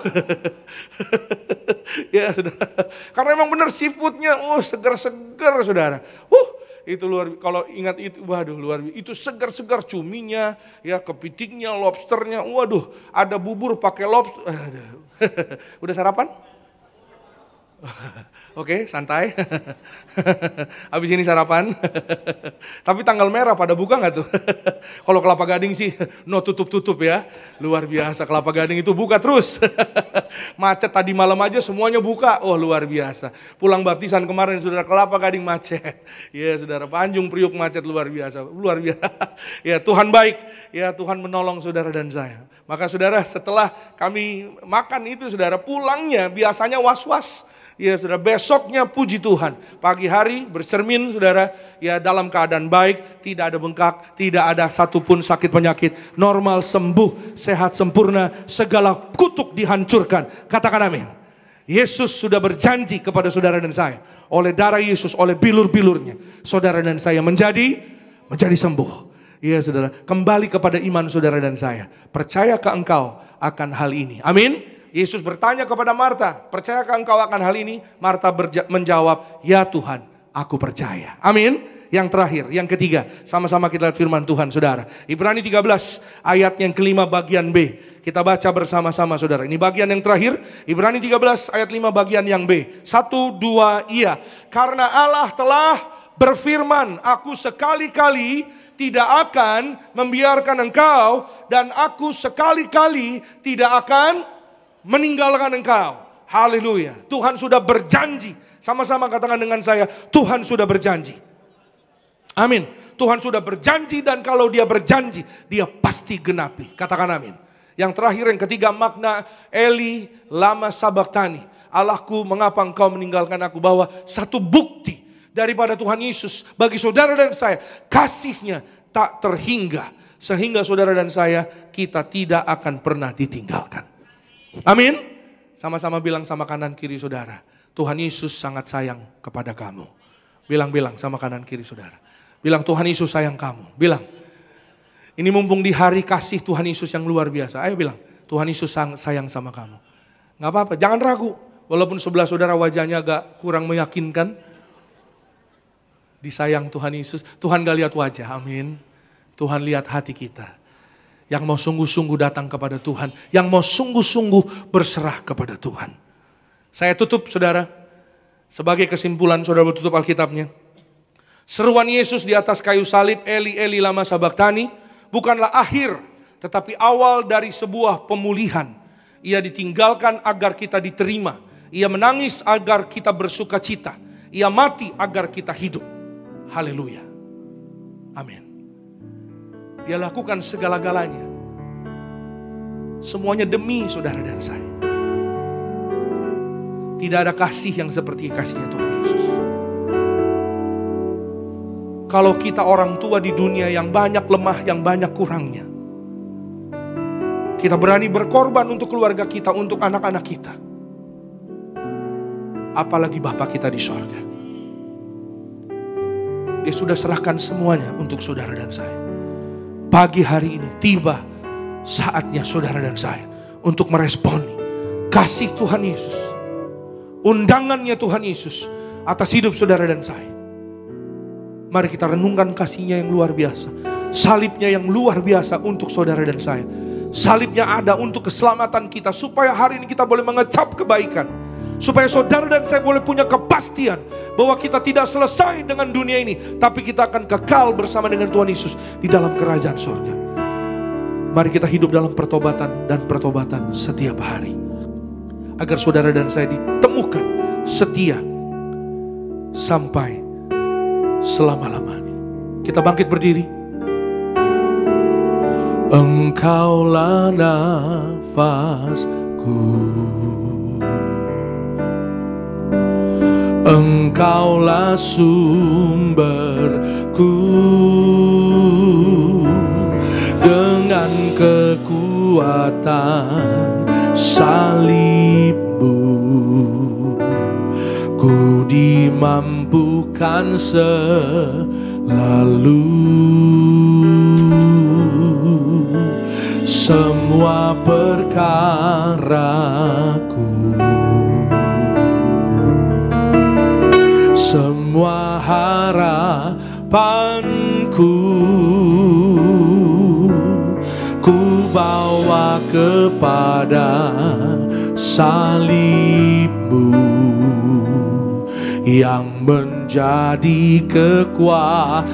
Ya saudara. Karena emang benar seafoodnya segar-segar saudara. Itu luar, kalau ingat itu, waduh luar biasa. Itu segar-segar cuminya, ya kepitingnya, lobsternya. Waduh, ada bubur pakai lobster. Udah sarapan? Oke, santai. Habis ini sarapan. Tapi tanggal merah pada buka nggak tuh? Kalau Kelapa Gading sih no tutup-tutup ya. Luar biasa, Kelapa Gading itu buka terus. Macet tadi malam aja semuanya buka. Oh luar biasa. Pulang baptisan kemarin saudara, Kelapa Gading macet. Ya saudara, Tanjung Priuk macet luar biasa. Luar biasa. Ya Tuhan baik. Ya Tuhan menolong saudara dan saya. Maka saudara setelah kami makan itu saudara, pulangnya biasanya was-was. Ya saudara, besoknya puji Tuhan, pagi hari bercermin saudara, ya dalam keadaan baik, tidak ada bengkak, tidak ada satupun sakit penyakit, normal, sembuh, sehat sempurna, segala kutuk dihancurkan. Katakan amin. Yesus sudah berjanji kepada saudara dan saya, oleh darah Yesus, oleh bilur-bilurnya, saudara dan saya menjadi sembuh. Ya saudara, kembali kepada iman saudara dan saya. Percayakah engkau akan hal ini? Amin. Yesus bertanya kepada Marta, percayakah engkau akan hal ini? Marta menjawab, ya Tuhan, aku percaya. Amin. Yang terakhir, yang ketiga, sama-sama kita lihat firman Tuhan saudara. Ibrani 13 ayat yang kelima bagian B. Kita baca bersama-sama saudara. Ini bagian yang terakhir, Ibrani 13 ayat 5 bagian yang B. 1, 2, iya. Karena Allah telah berfirman, aku sekali-kali tidak akan membiarkan engkau, dan aku sekali-kali tidak akan meninggalkan engkau. Haleluya. Tuhan sudah berjanji. Sama-sama katakan dengan saya, Tuhan sudah berjanji. Amin. Tuhan sudah berjanji, dan kalau dia berjanji, dia pasti genapi. Katakan amin. Yang terakhir, yang ketiga, makna Eli lama sabachthani. Allahku, mengapa engkau meninggalkan aku? Bahwa satu bukti daripada Tuhan Yesus bagi saudara dan saya, kasihnya tak terhingga. Sehingga saudara dan saya, kita tidak akan pernah ditinggalkan. Amin. Sama-sama bilang sama kanan kiri saudara, Tuhan Yesus sangat sayang kepada kamu. Bilang sama kanan kiri saudara. Bilang, Tuhan Yesus sayang kamu. Bilang, ini mumpung di hari kasih Tuhan Yesus yang luar biasa. Ayo bilang, Tuhan Yesus sayang sama kamu. Gak apa-apa, jangan ragu. Walaupun sebelah saudara wajahnya agak kurang meyakinkan, disayang Tuhan Yesus. Tuhan gak lihat wajah, amin. Tuhan lihat hati kita. Yang mau sungguh-sungguh datang kepada Tuhan. Yang mau sungguh-sungguh berserah kepada Tuhan. Saya tutup saudara. Sebagai kesimpulan, saudara tutup Alkitabnya. Seruan Yesus di atas kayu salib, Eli Eli lama sabachthani, bukanlah akhir, tetapi awal dari sebuah pemulihan. Ia ditinggalkan agar kita diterima. Ia menangis agar kita bersuka cita. Ia mati agar kita hidup. Haleluya. Amin. Dia lakukan segala-galanya. Semuanya demi saudara dan saya. Tidak ada kasih yang seperti kasihnya Tuhan Yesus. Kalau kita orang tua di dunia yang banyak lemah, yang banyak kurangnya, kita berani berkorban untuk keluarga kita, untuk anak-anak kita. Apalagi Bapa kita di sorga. Dia sudah serahkan semuanya untuk saudara dan saya. Pagi hari ini tiba saatnya saudara dan saya untuk meresponi kasih Tuhan Yesus. Undangannya Tuhan Yesus atas hidup saudara dan saya. Mari kita renungkan kasihnya yang luar biasa. Salibnya yang luar biasa untuk saudara dan saya. Salibnya ada untuk keselamatan kita. Supaya hari ini kita boleh mengecap kebaikan. Supaya saudara dan saya boleh punya kepastian bahwa kita tidak selesai dengan dunia ini. Tapi kita akan kekal bersama dengan Tuhan Yesus di dalam kerajaan surga. Mari kita hidup dalam pertobatan dan pertobatan setiap hari. Agar saudara dan saya ditemukan setia sampai selama-lamanya. Kita bangkit berdiri. Engkaulah nafasku, Engkaulah sumberku, dengan kekuatan salibmu ku dimampukan selalu. Semua perkaraku, semua harapanku, ku bawa kepada salibmu yang menjadi kekuatanku.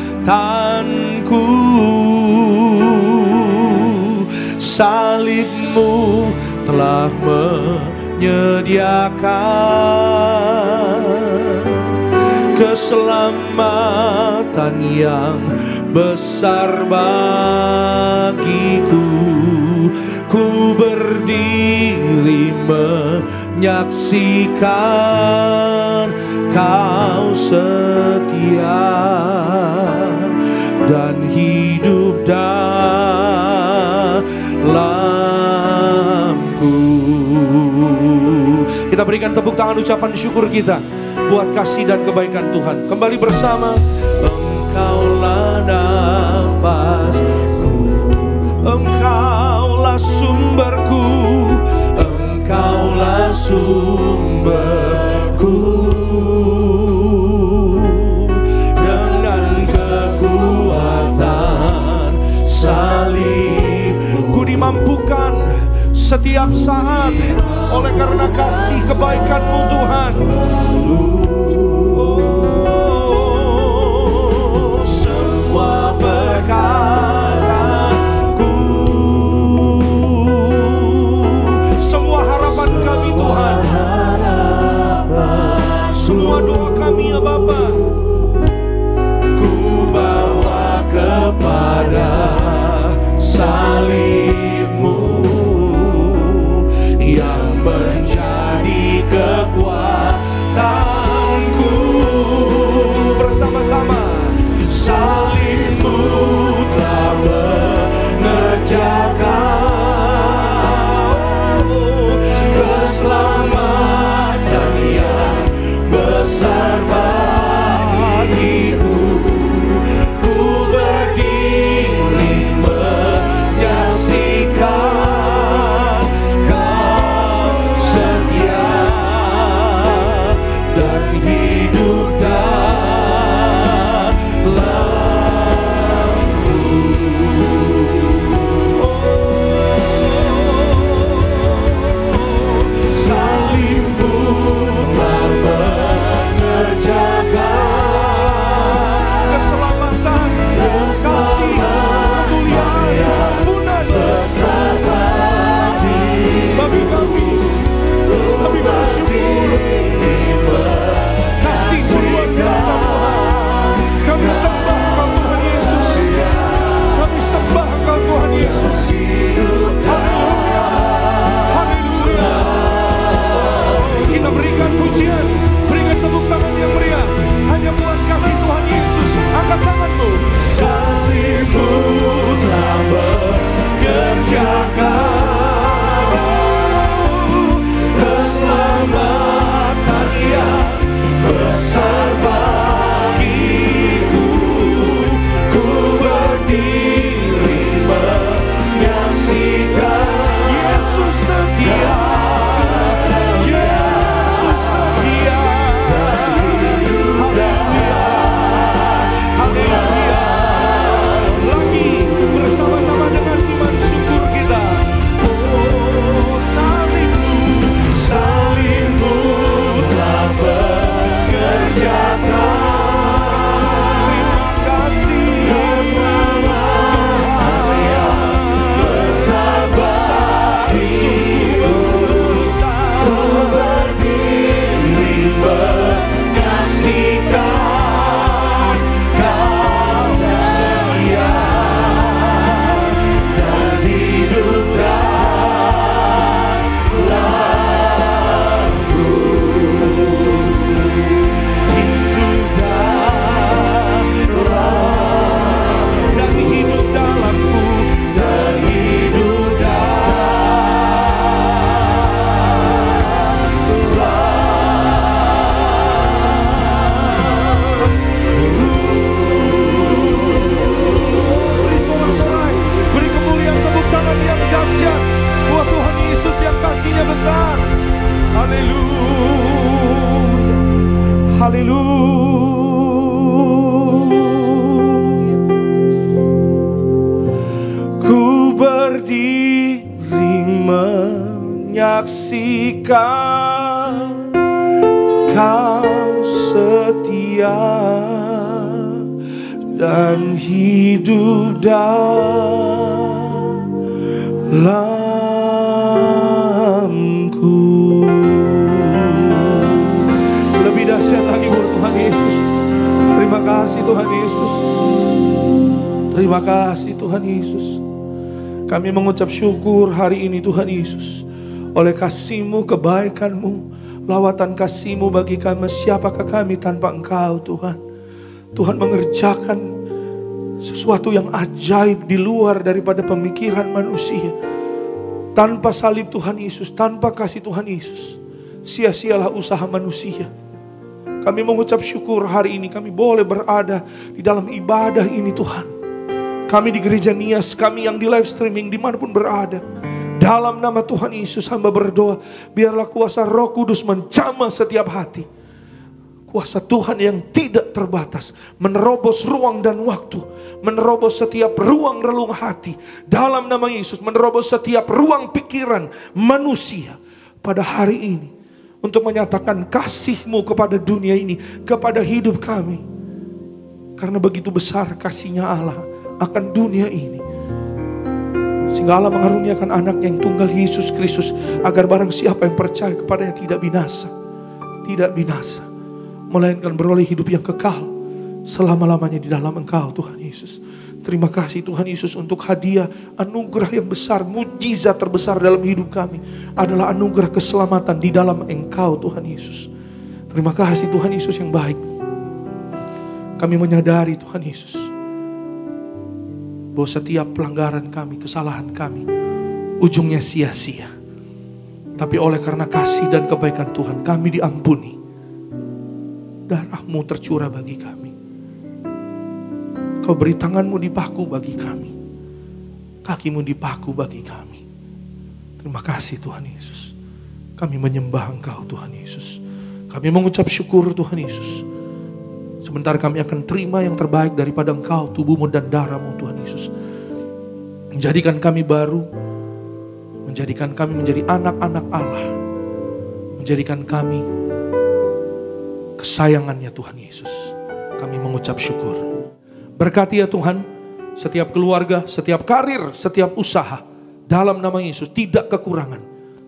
Salibmu telah menyediakan keselamatan yang besar bagiku. Ku berdiri menyaksikan Kau setia dan hidup dalamku. Kita berikan tepuk tangan ucapan syukur kita buat kasih dan kebaikan Tuhan. Kembali bersama. Engkaulah nafasku, Engkaulah sumberku, Engkaulah sumberku, dengan kekuatan salibmu ku dimampukan setiap saat oleh karena kasih kebaikan-Mu Tuhan. ya Bapa. Ku bawa kepada salib-Mu yang menjadi kekuatanku. Bersama-sama. Salib-Mu telah mengerjakan keselamatan yang besar bagiku. Ku berdiri menyaksikan Kau setia dan hidup salib-Mu telah mengerjakan Keselamatan, kasih, kemuliaan, ampunan besar bagi kami. Kami bersyukur. Kasih-Mu luar biasa Tuhan. Kami sembah Engkau Tuhan Yesus. Kami sembah Engkau Tuhan Yesus. Haleluya. Haleluya. Kita berikan pujian, berikan tepuk tangan yang meriah hanya buat kasih Tuhan Yesus. Angkat tanganmu. salib-Mu telah mengerjakan keselamatan yang besar bagiku. Ku berdiri menyaksikan Yesus setia. Yesus setia. Haleluya. Haleluya. Lagi bersama-sama dengan iman syukur kita. Oh, salib-Mu telah mengerjakan terima kasih keselamatan yang besar bagiku. Ku berdiri menyaksikan Kau setia dan hidup dalamku. Hidup dan hidup dalamku. dan hidup Beri sorak-sorai, beri kemuliaan tepuk tangan yang dahsyat buat Tuhan Yesus yang kasih-Nya besar. Haleluya. Haleluya. Ku berdiri menyaksikan Kau setia dan hidup dalamku. Lebih dahsyat lagi buat Tuhan Yesus. Terima kasih Tuhan Yesus. Terima kasih Tuhan Yesus. Kami mengucap syukur hari ini Tuhan Yesus. Oleh kasih-Mu, kebaikan-Mu, lawatan kasih-Mu bagi kami. Siapakah kami tanpa Engkau Tuhan? Tuhan mengerjakan sesuatu yang ajaib di luar daripada pemikiran manusia. Tanpa salib Tuhan Yesus, tanpa kasih Tuhan Yesus, sia-sialah usaha manusia. Kami mengucap syukur hari ini kami boleh berada di dalam ibadah ini Tuhan. Kami di Gereja Nias, kami yang di live streaming dimanapun berada. Dalam nama Tuhan Yesus hamba berdoa, biarlah kuasa Roh Kudus menjamah setiap hati. Kuasa Tuhan yang tidak terbatas menerobos ruang dan waktu, menerobos setiap ruang relung hati. Dalam nama Yesus menerobos setiap ruang pikiran manusia pada hari ini. Untuk menyatakan kasih-Mu kepada dunia ini, kepada hidup kami. Karena begitu besar kasih-Nya Allah akan dunia ini. Sehingga Allah mengaruniakan anaknya yang tunggal Yesus Kristus, agar barang siapa yang percaya kepadanya tidak binasa. Tidak binasa, melainkan beroleh hidup yang kekal selama-lamanya di dalam Engkau Tuhan Yesus. Terima kasih Tuhan Yesus untuk hadiah anugerah yang besar, mujizat terbesar dalam hidup kami adalah anugerah keselamatan di dalam Engkau Tuhan Yesus. Terima kasih Tuhan Yesus yang baik. Kami menyadari Tuhan Yesus bahwa setiap pelanggaran kami, kesalahan kami ujungnya sia-sia. Tapi oleh karena kasih dan kebaikan Tuhan, kami diampuni. Darah-Mu tercurah bagi kami. Kau beri tangan-Mu dipaku bagi kami. Kaki-Mu dipaku bagi kami. Terima kasih Tuhan Yesus. Kami menyembah Engkau Tuhan Yesus. Kami mengucap syukur Tuhan Yesus. Sebentar kami akan terima yang terbaik daripada Engkau, tubuh-Mu dan darah-Mu Tuhan Yesus. Menjadikan kami baru. Menjadikan kami menjadi anak-anak Allah. Menjadikan kami kesayangannya Tuhan Yesus. Kami mengucap syukur. Berkati ya Tuhan, setiap keluarga, setiap karir, setiap usaha. Dalam nama Yesus, tidak kekurangan.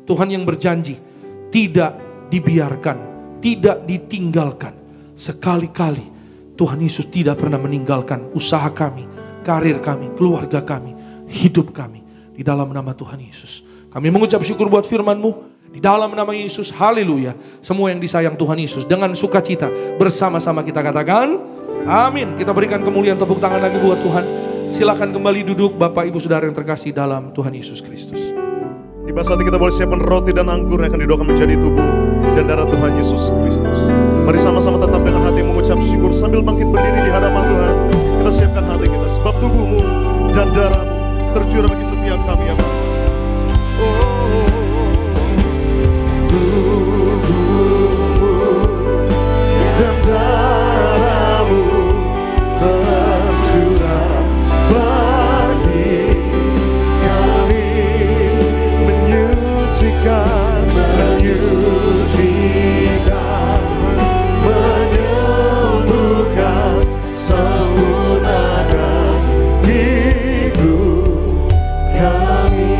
Tuhan yang berjanji, tidak dibiarkan, tidak ditinggalkan. Sekali-kali Tuhan Yesus tidak pernah meninggalkan usaha kami, karir kami, keluarga kami, hidup kami. Di dalam nama Tuhan Yesus. Kami mengucap syukur buat firman-Mu. Di dalam nama Yesus, haleluya. Semua yang disayang Tuhan Yesus, dengan sukacita bersama-sama kita katakan amin. Kita berikan kemuliaan, tepuk tangan lagi buat Tuhan. Silakan kembali duduk Bapak Ibu Saudara yang terkasih dalam Tuhan Yesus Kristus. Tiba saatnya kita boleh siapkan roti dan anggur yang akan didoakan menjadi tubuh dan darah Tuhan Yesus Kristus. Mari sama-sama tetap dengan hati mengucap syukur sambil bangkit berdiri di hadapan Tuhan. Kita siapkan hati kita, sebab tubuh-Mu dan darah-Mu tercurah bagi setiap kami ya Bapa. Tubuh-Mu dan darah-Mu tercurah bagi kami, menyucikan, menyembuhkan, sempurnakan hidup kami.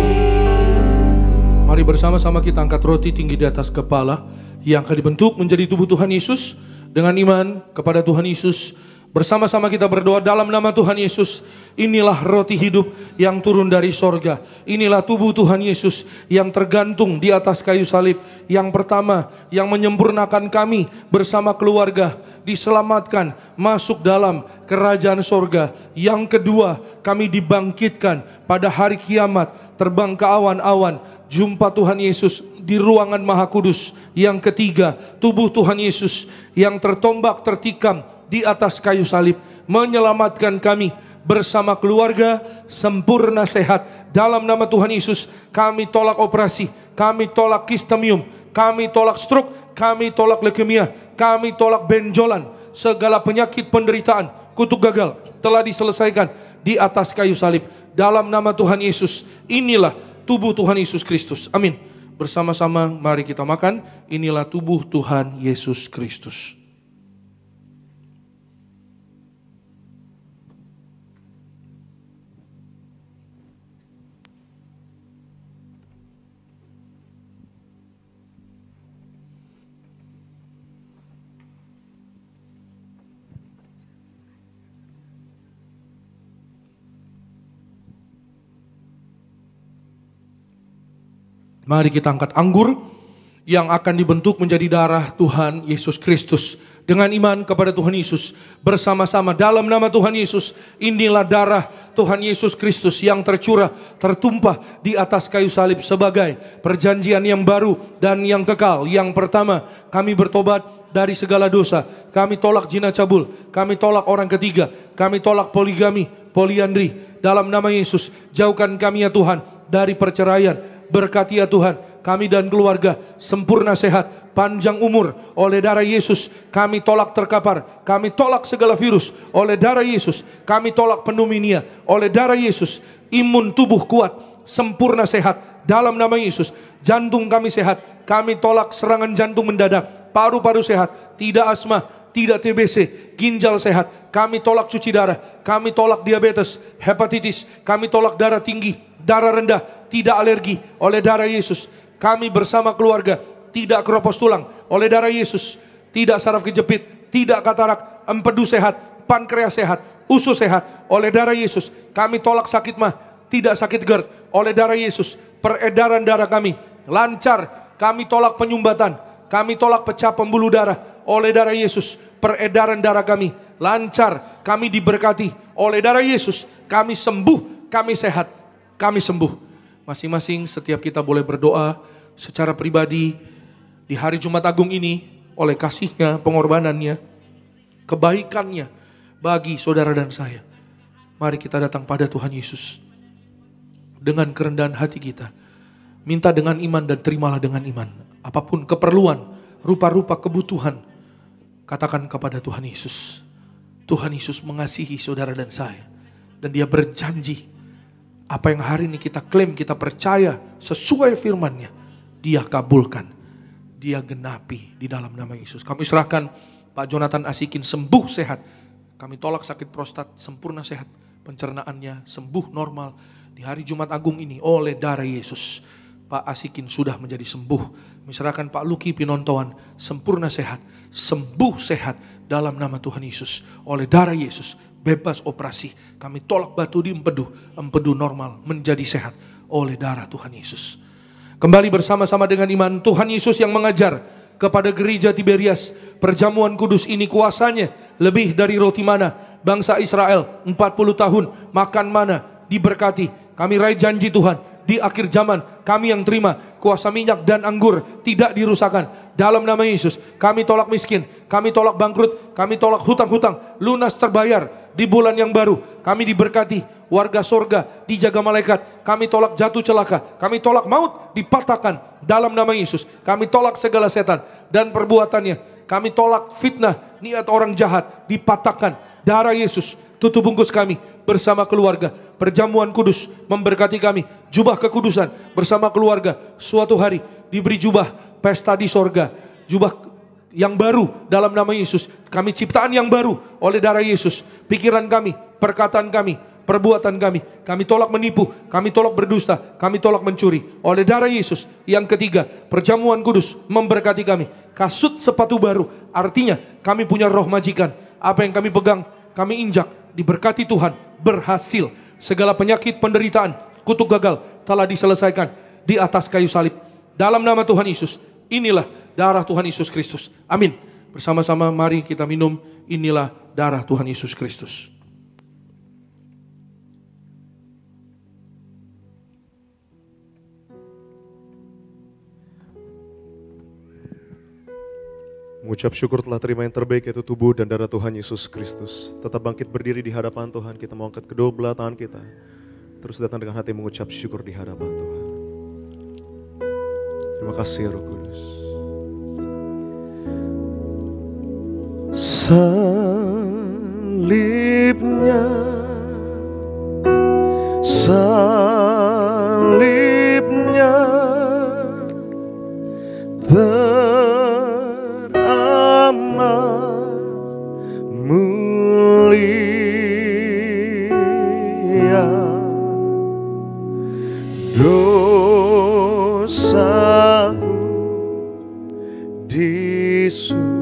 Mari bersama-sama kita angkat roti tinggi di atas kepala yang akan dibentuk menjadi tubuh Tuhan Yesus. Dengan iman kepada Tuhan Yesus, bersama-sama kita berdoa dalam nama Tuhan Yesus. Inilah roti hidup yang turun dari sorga. Inilah tubuh Tuhan Yesus yang tergantung di atas kayu salib. Yang pertama, yang menyempurnakan kami bersama keluarga, diselamatkan masuk dalam kerajaan sorga. Yang kedua, kami dibangkitkan pada hari kiamat, terbang ke awan-awan, jumpa Tuhan Yesus di ruangan Maha Kudus. Yang ketiga, tubuh Tuhan Yesus yang tertombak, tertikam di atas kayu salib, menyelamatkan kami bersama keluarga sempurna sehat. Dalam nama Tuhan Yesus, kami tolak operasi, kami tolak kistemium, kami tolak stroke, kami tolak leukemia, kami tolak benjolan. Segala penyakit penderitaan, kutuk gagal telah diselesaikan di atas kayu salib. Dalam nama Tuhan Yesus, inilah tubuh Tuhan Yesus Kristus. Amin. Bersama-sama mari kita makan. Inilah tubuh Tuhan Yesus Kristus. Mari kita angkat anggur yang akan dibentuk menjadi darah Tuhan Yesus Kristus. Dengan iman kepada Tuhan Yesus, bersama-sama dalam nama Tuhan Yesus, inilah darah Tuhan Yesus Kristus yang tercurah, tertumpah di atas kayu salib sebagai perjanjian yang baru dan yang kekal. Yang pertama, kami bertobat dari segala dosa. Kami tolak zina cabul, kami tolak orang ketiga, kami tolak poligami, poliandri. Dalam nama Yesus, jauhkan kami ya Tuhan dari perceraian. Berkati ya Tuhan, kami dan keluarga sempurna sehat, panjang umur oleh darah Yesus. Kami tolak terkapar, kami tolak segala virus oleh darah Yesus. Kami tolak pneumonia oleh darah Yesus. Imun tubuh kuat, sempurna sehat dalam nama Yesus. Jantung kami sehat, kami tolak serangan jantung mendadak. Paru-paru sehat, tidak asma, tidak TBC, ginjal sehat. Kami tolak cuci darah, kami tolak diabetes, hepatitis, kami tolak darah tinggi, darah rendah, tidak alergi oleh darah Yesus. Kami bersama keluarga tidak keropos tulang oleh darah Yesus. Tidak saraf kejepit, tidak katarak, empedu sehat, pankreas sehat, usus sehat. Oleh darah Yesus, kami tolak sakit mah, tidak sakit GERD. Oleh darah Yesus, peredaran darah kami lancar. Kami tolak penyumbatan, kami tolak pecah pembuluh darah. Oleh darah Yesus, peredaran darah kami lancar. Kami diberkati. Oleh darah Yesus, kami sembuh, kami sehat, kami sembuh. Masing-masing setiap kita boleh berdoa secara pribadi di hari Jumat Agung ini oleh kasih-Nya, pengorbanannya, kebaikannya bagi saudara dan saya. Mari kita datang pada Tuhan Yesus dengan kerendahan hati kita. Minta dengan iman dan terimalah dengan iman. Apapun keperluan, rupa-rupa kebutuhan, katakan kepada Tuhan Yesus. Tuhan Yesus mengasihi saudara dan saya. Dan Dia berjanji, apa yang hari ini kita klaim, kita percaya sesuai firman-Nya, Dia kabulkan, Dia genapi di dalam nama Yesus. Kami serahkan Pak Jonathan Asikin sembuh sehat. Kami tolak sakit prostat sempurna sehat. Pencernaannya sembuh normal. Di hari Jumat Agung ini oleh darah Yesus, Pak Asikin sudah menjadi sembuh. Kami serahkan Pak Luki Pinontoan sempurna sehat, sembuh sehat dalam nama Tuhan Yesus. Oleh darah Yesus bebas operasi. Kami tolak batu di empedu normal menjadi sehat oleh darah Tuhan Yesus. Kembali bersama-sama dengan iman, Tuhan Yesus yang mengajar kepada gereja Tiberias, perjamuan kudus ini kuasanya lebih dari roti mana. Bangsa Israel 40 tahun makan mana, diberkati. Kami raih janji Tuhan, di akhir zaman kami yang terima kuasa minyak dan anggur tidak dirusakkan. Dalam nama Yesus kami tolak miskin, kami tolak bangkrut, kami tolak hutang-hutang, lunas terbayar di bulan yang baru. Kami diberkati, warga sorga dijaga malaikat. Kami tolak jatuh celaka, kami tolak maut dipatahkan dalam nama Yesus. Kami tolak segala setan dan perbuatannya. Kami tolak fitnah, niat orang jahat dipatahkan. Darah Yesus tutup bungkus kami bersama keluarga. Perjamuan kudus memberkati kami. Jubah kekudusan bersama keluarga. Suatu hari diberi jubah pesta di sorga. Jubah yang baru dalam nama Yesus. Kami ciptaan yang baru oleh darah Yesus. Pikiran kami, perkataan kami, perbuatan kami. Kami tolak menipu, kami tolak berdusta, kami tolak mencuri. Oleh darah Yesus. Yang ketiga, perjamuan kudus memberkati kami. Kasut sepatu baru, artinya kami punya roh majikan. Apa yang kami pegang, kami injak, diberkati Tuhan, berhasil. Segala penyakit, penderitaan, kutuk gagal telah diselesaikan di atas kayu salib. Dalam nama Tuhan Yesus, inilah darah Tuhan Yesus Kristus. Amin. Bersama-sama mari kita minum, inilah darah Tuhan Yesus Kristus. Mengucap syukur telah terima yang terbaik, yaitu tubuh dan darah Tuhan Yesus Kristus. Tetap bangkit berdiri di hadapan Tuhan. Kita mau angkat kedua belah tangan kita. Terus datang dengan hati mengucap syukur di hadapan Tuhan. Terima kasih Roh Kudus. Salibnya, salibnya mulia, dosaku disucikan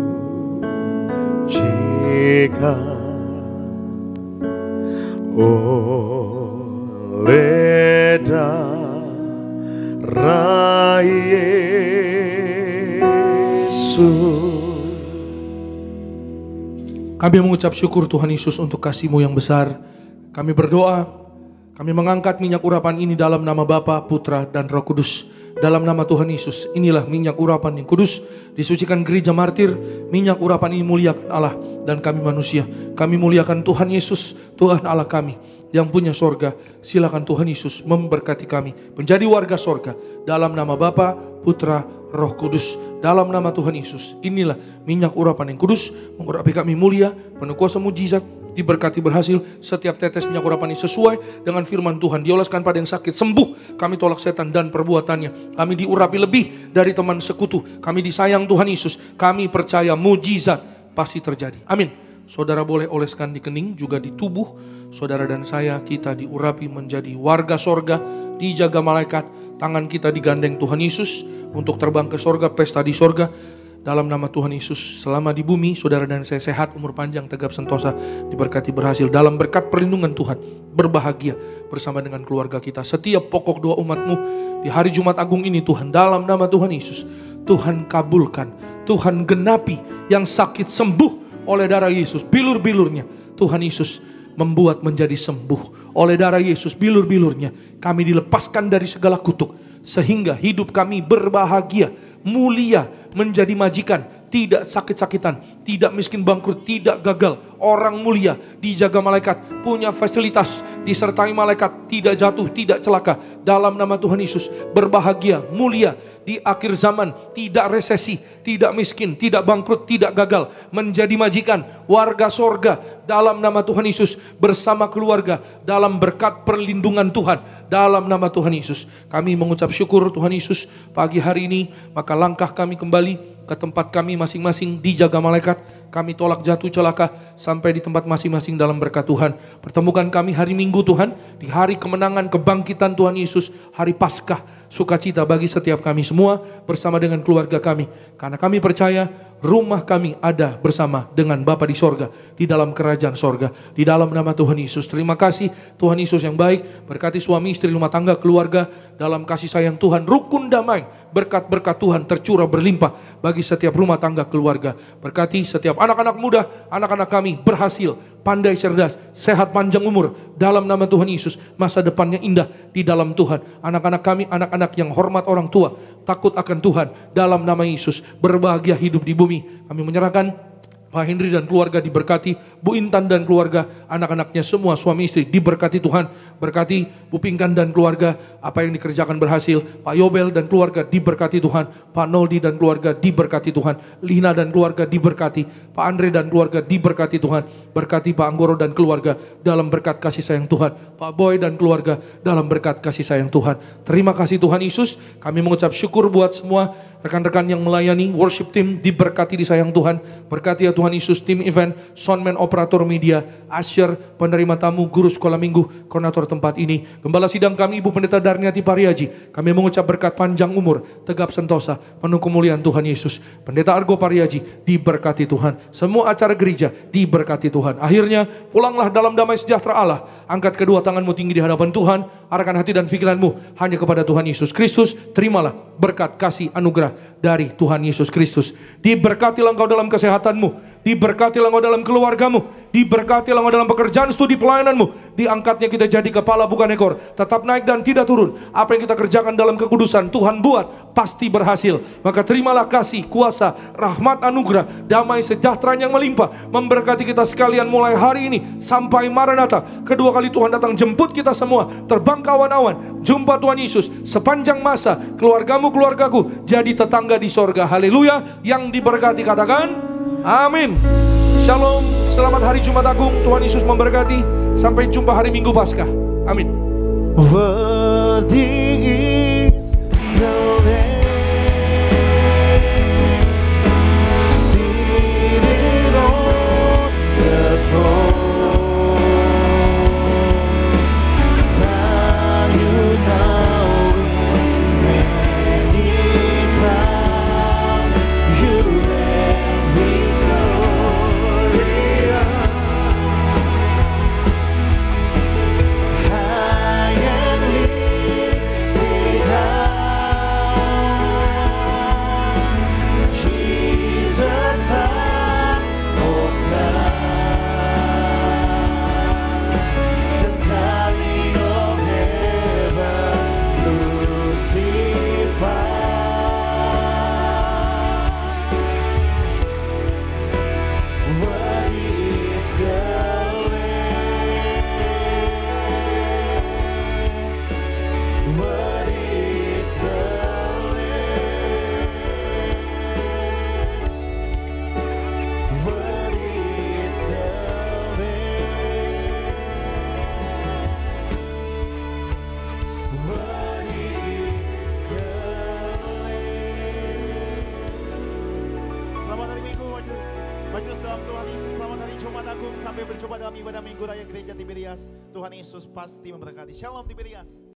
oleh darah Yesus. Kami mengucap syukur Tuhan Yesus untuk kasih-Mu yang besar. Kami berdoa, kami mengangkat minyak urapan ini dalam nama Bapa, Putra, dan Roh Kudus. Dalam nama Tuhan Yesus, inilah minyak urapan yang kudus, disucikan gereja martir. Minyak urapan ini muliakan Allah dan kami manusia. Kami muliakan Tuhan Yesus, Tuhan Allah kami yang punya sorga. Silakan Tuhan Yesus memberkati kami menjadi warga sorga. Dalam nama Bapa, Putra, Roh Kudus. Dalam nama Tuhan Yesus, inilah minyak urapan yang kudus, mengurapi kami mulia, penuh kuasa mujizat, diberkati berhasil. Setiap tetes minyak urapan ini sesuai dengan firman Tuhan. Dioleskan pada yang sakit, sembuh. Kami tolak setan dan perbuatannya. Kami diurapi lebih dari teman sekutu. Kami disayang Tuhan Yesus. Kami percaya mujizat pasti terjadi. Amin. Saudara boleh oleskan di kening, juga di tubuh. Saudara dan saya, kita diurapi menjadi warga sorga, dijaga malaikat. Tangan kita digandeng Tuhan Yesus untuk terbang ke sorga, pesta di sorga. dalam nama Tuhan Yesus. Selama di bumi, saudara dan saya sehat, umur panjang, tegap sentosa, diberkati berhasil. Dalam berkat perlindungan Tuhan, berbahagia bersama dengan keluarga kita. Setiap pokok doa umat-Mu di hari Jumat Agung ini Tuhan, dalam nama Tuhan Yesus, Tuhan kabulkan, Tuhan genapi yang sakit sembuh oleh darah Yesus. Bilur-bilurnya Tuhan Yesus membuat menjadi sembuh oleh darah Yesus. Bilur-bilurnya kami dilepaskan dari segala kutuk, sehingga hidup kami berbahagia, mulia, menjadi majikan, tidak sakit-sakitan, tidak miskin bangkrut, tidak gagal, orang mulia, dijaga malaikat, punya fasilitas, disertai malaikat, tidak jatuh, tidak celaka. Dalam nama Tuhan Yesus, berbahagia, mulia, di akhir zaman, tidak resesi, tidak miskin, tidak bangkrut, tidak gagal, menjadi majikan, warga sorga, dalam nama Tuhan Yesus, bersama keluarga, dalam berkat perlindungan Tuhan, dalam nama Tuhan Yesus. Kami mengucap syukur Tuhan Yesus, pagi hari ini, maka langkah kami kembali ke tempat kami masing-masing, dijaga malaikat. Kami tolak jatuh celaka sampai di tempat masing-masing dalam berkat Tuhan. Pertemukan kami hari Minggu Tuhan, di hari kemenangan kebangkitan Tuhan Yesus, hari Paskah, sukacita bagi setiap kami semua bersama dengan keluarga kami. Karena kami percaya rumah kami ada bersama dengan Bapa di sorga, di dalam kerajaan sorga, di dalam nama Tuhan Yesus. Terima kasih Tuhan Yesus yang baik, berkati suami, istri, rumah tangga, keluarga, dalam kasih sayang Tuhan, rukun damai, berkat-berkat Tuhan tercurah berlimpah bagi setiap rumah tangga keluarga. Berkati setiap anak-anak muda, anak-anak kami berhasil, pandai, cerdas, sehat, panjang umur, dalam nama Tuhan Yesus. Masa depannya indah di dalam Tuhan. Anak-anak kami, anak-anak yang hormat orang tua, takut akan Tuhan, dalam nama Yesus, berbahagia hidup di bumi. Kami menyerahkan Pak Henry dan keluarga diberkati, Bu Intan dan keluarga, anak-anaknya semua, suami istri diberkati Tuhan. Berkati Bu Pingkan dan keluarga, apa yang dikerjakan berhasil. Pak Yobel dan keluarga diberkati Tuhan. Pak Noldi dan keluarga diberkati Tuhan. Lina dan keluarga diberkati. Pak Andre dan keluarga diberkati Tuhan. Berkati Pak Anggoro dan keluarga dalam berkat kasih sayang Tuhan. Pak Boy dan keluarga dalam berkat kasih sayang Tuhan. Terima kasih Tuhan Yesus. Kami mengucap syukur buat semua rekan-rekan yang melayani, worship team diberkati disayang Tuhan. Berkati ya Tuhan Yesus, tim event, soundman, operator media, usher, penerima tamu, guru sekolah minggu, koordinator tempat ini. Gembala sidang kami Ibu Pendeta Darniati Pariaji. Kami mengucap berkat panjang umur, tegap sentosa, penuh kemuliaan Tuhan Yesus. Pendeta Argo Pariaji diberkati Tuhan. Semua acara gereja diberkati Tuhan. Akhirnya pulanglah dalam damai sejahtera Allah. Angkat kedua tanganmu tinggi di hadapan Tuhan. Arahkan hati dan pikiranmu hanya kepada Tuhan Yesus Kristus. Terimalah berkat kasih anugerah dari Tuhan Yesus Kristus. Diberkatilah engkau dalam kesehatanmu, diberkatilah engkau dalam keluargamu, diberkatilah engkau dalam pekerjaan, studi pelayananmu. Diangkatnya kita jadi kepala bukan ekor, tetap naik dan tidak turun. Apa yang kita kerjakan dalam kekudusan Tuhan buat pasti berhasil. Maka terimalah kasih, kuasa, rahmat, anugerah, damai sejahtera yang melimpah memberkati kita sekalian mulai hari ini sampai Maranatha. Kedua kali Tuhan datang jemput kita semua, terbang ke awan-awan, jumpa Tuhan Yesus sepanjang masa. Keluargamu, keluargaku jadi tetangga di sorga. Haleluya. Yang diberkati katakan amin. Shalom, selamat hari Jumat Agung. Tuhan Yesus memberkati. Sampai jumpa hari Minggu Paskah. Amin. Worthy is the Lamb, seated on the throne. Crown you now with many crowns, you reign victorious. High and lifted high, Jesus, Son of God, the darling of heaven crucified. Worthy is the Lamb, worthy is the Lamb, worthy is the Lamb, worthy is the Lamb. Selamat hari Minggu, majelis dalam Tuhan Yesus. Selamat hari Jumat Agung. Sampai berjumpa dalam ibadah Minggu Raya Gereja Tiberias. Tuhan Yesus pasti memberkati. Shalom Tiberias.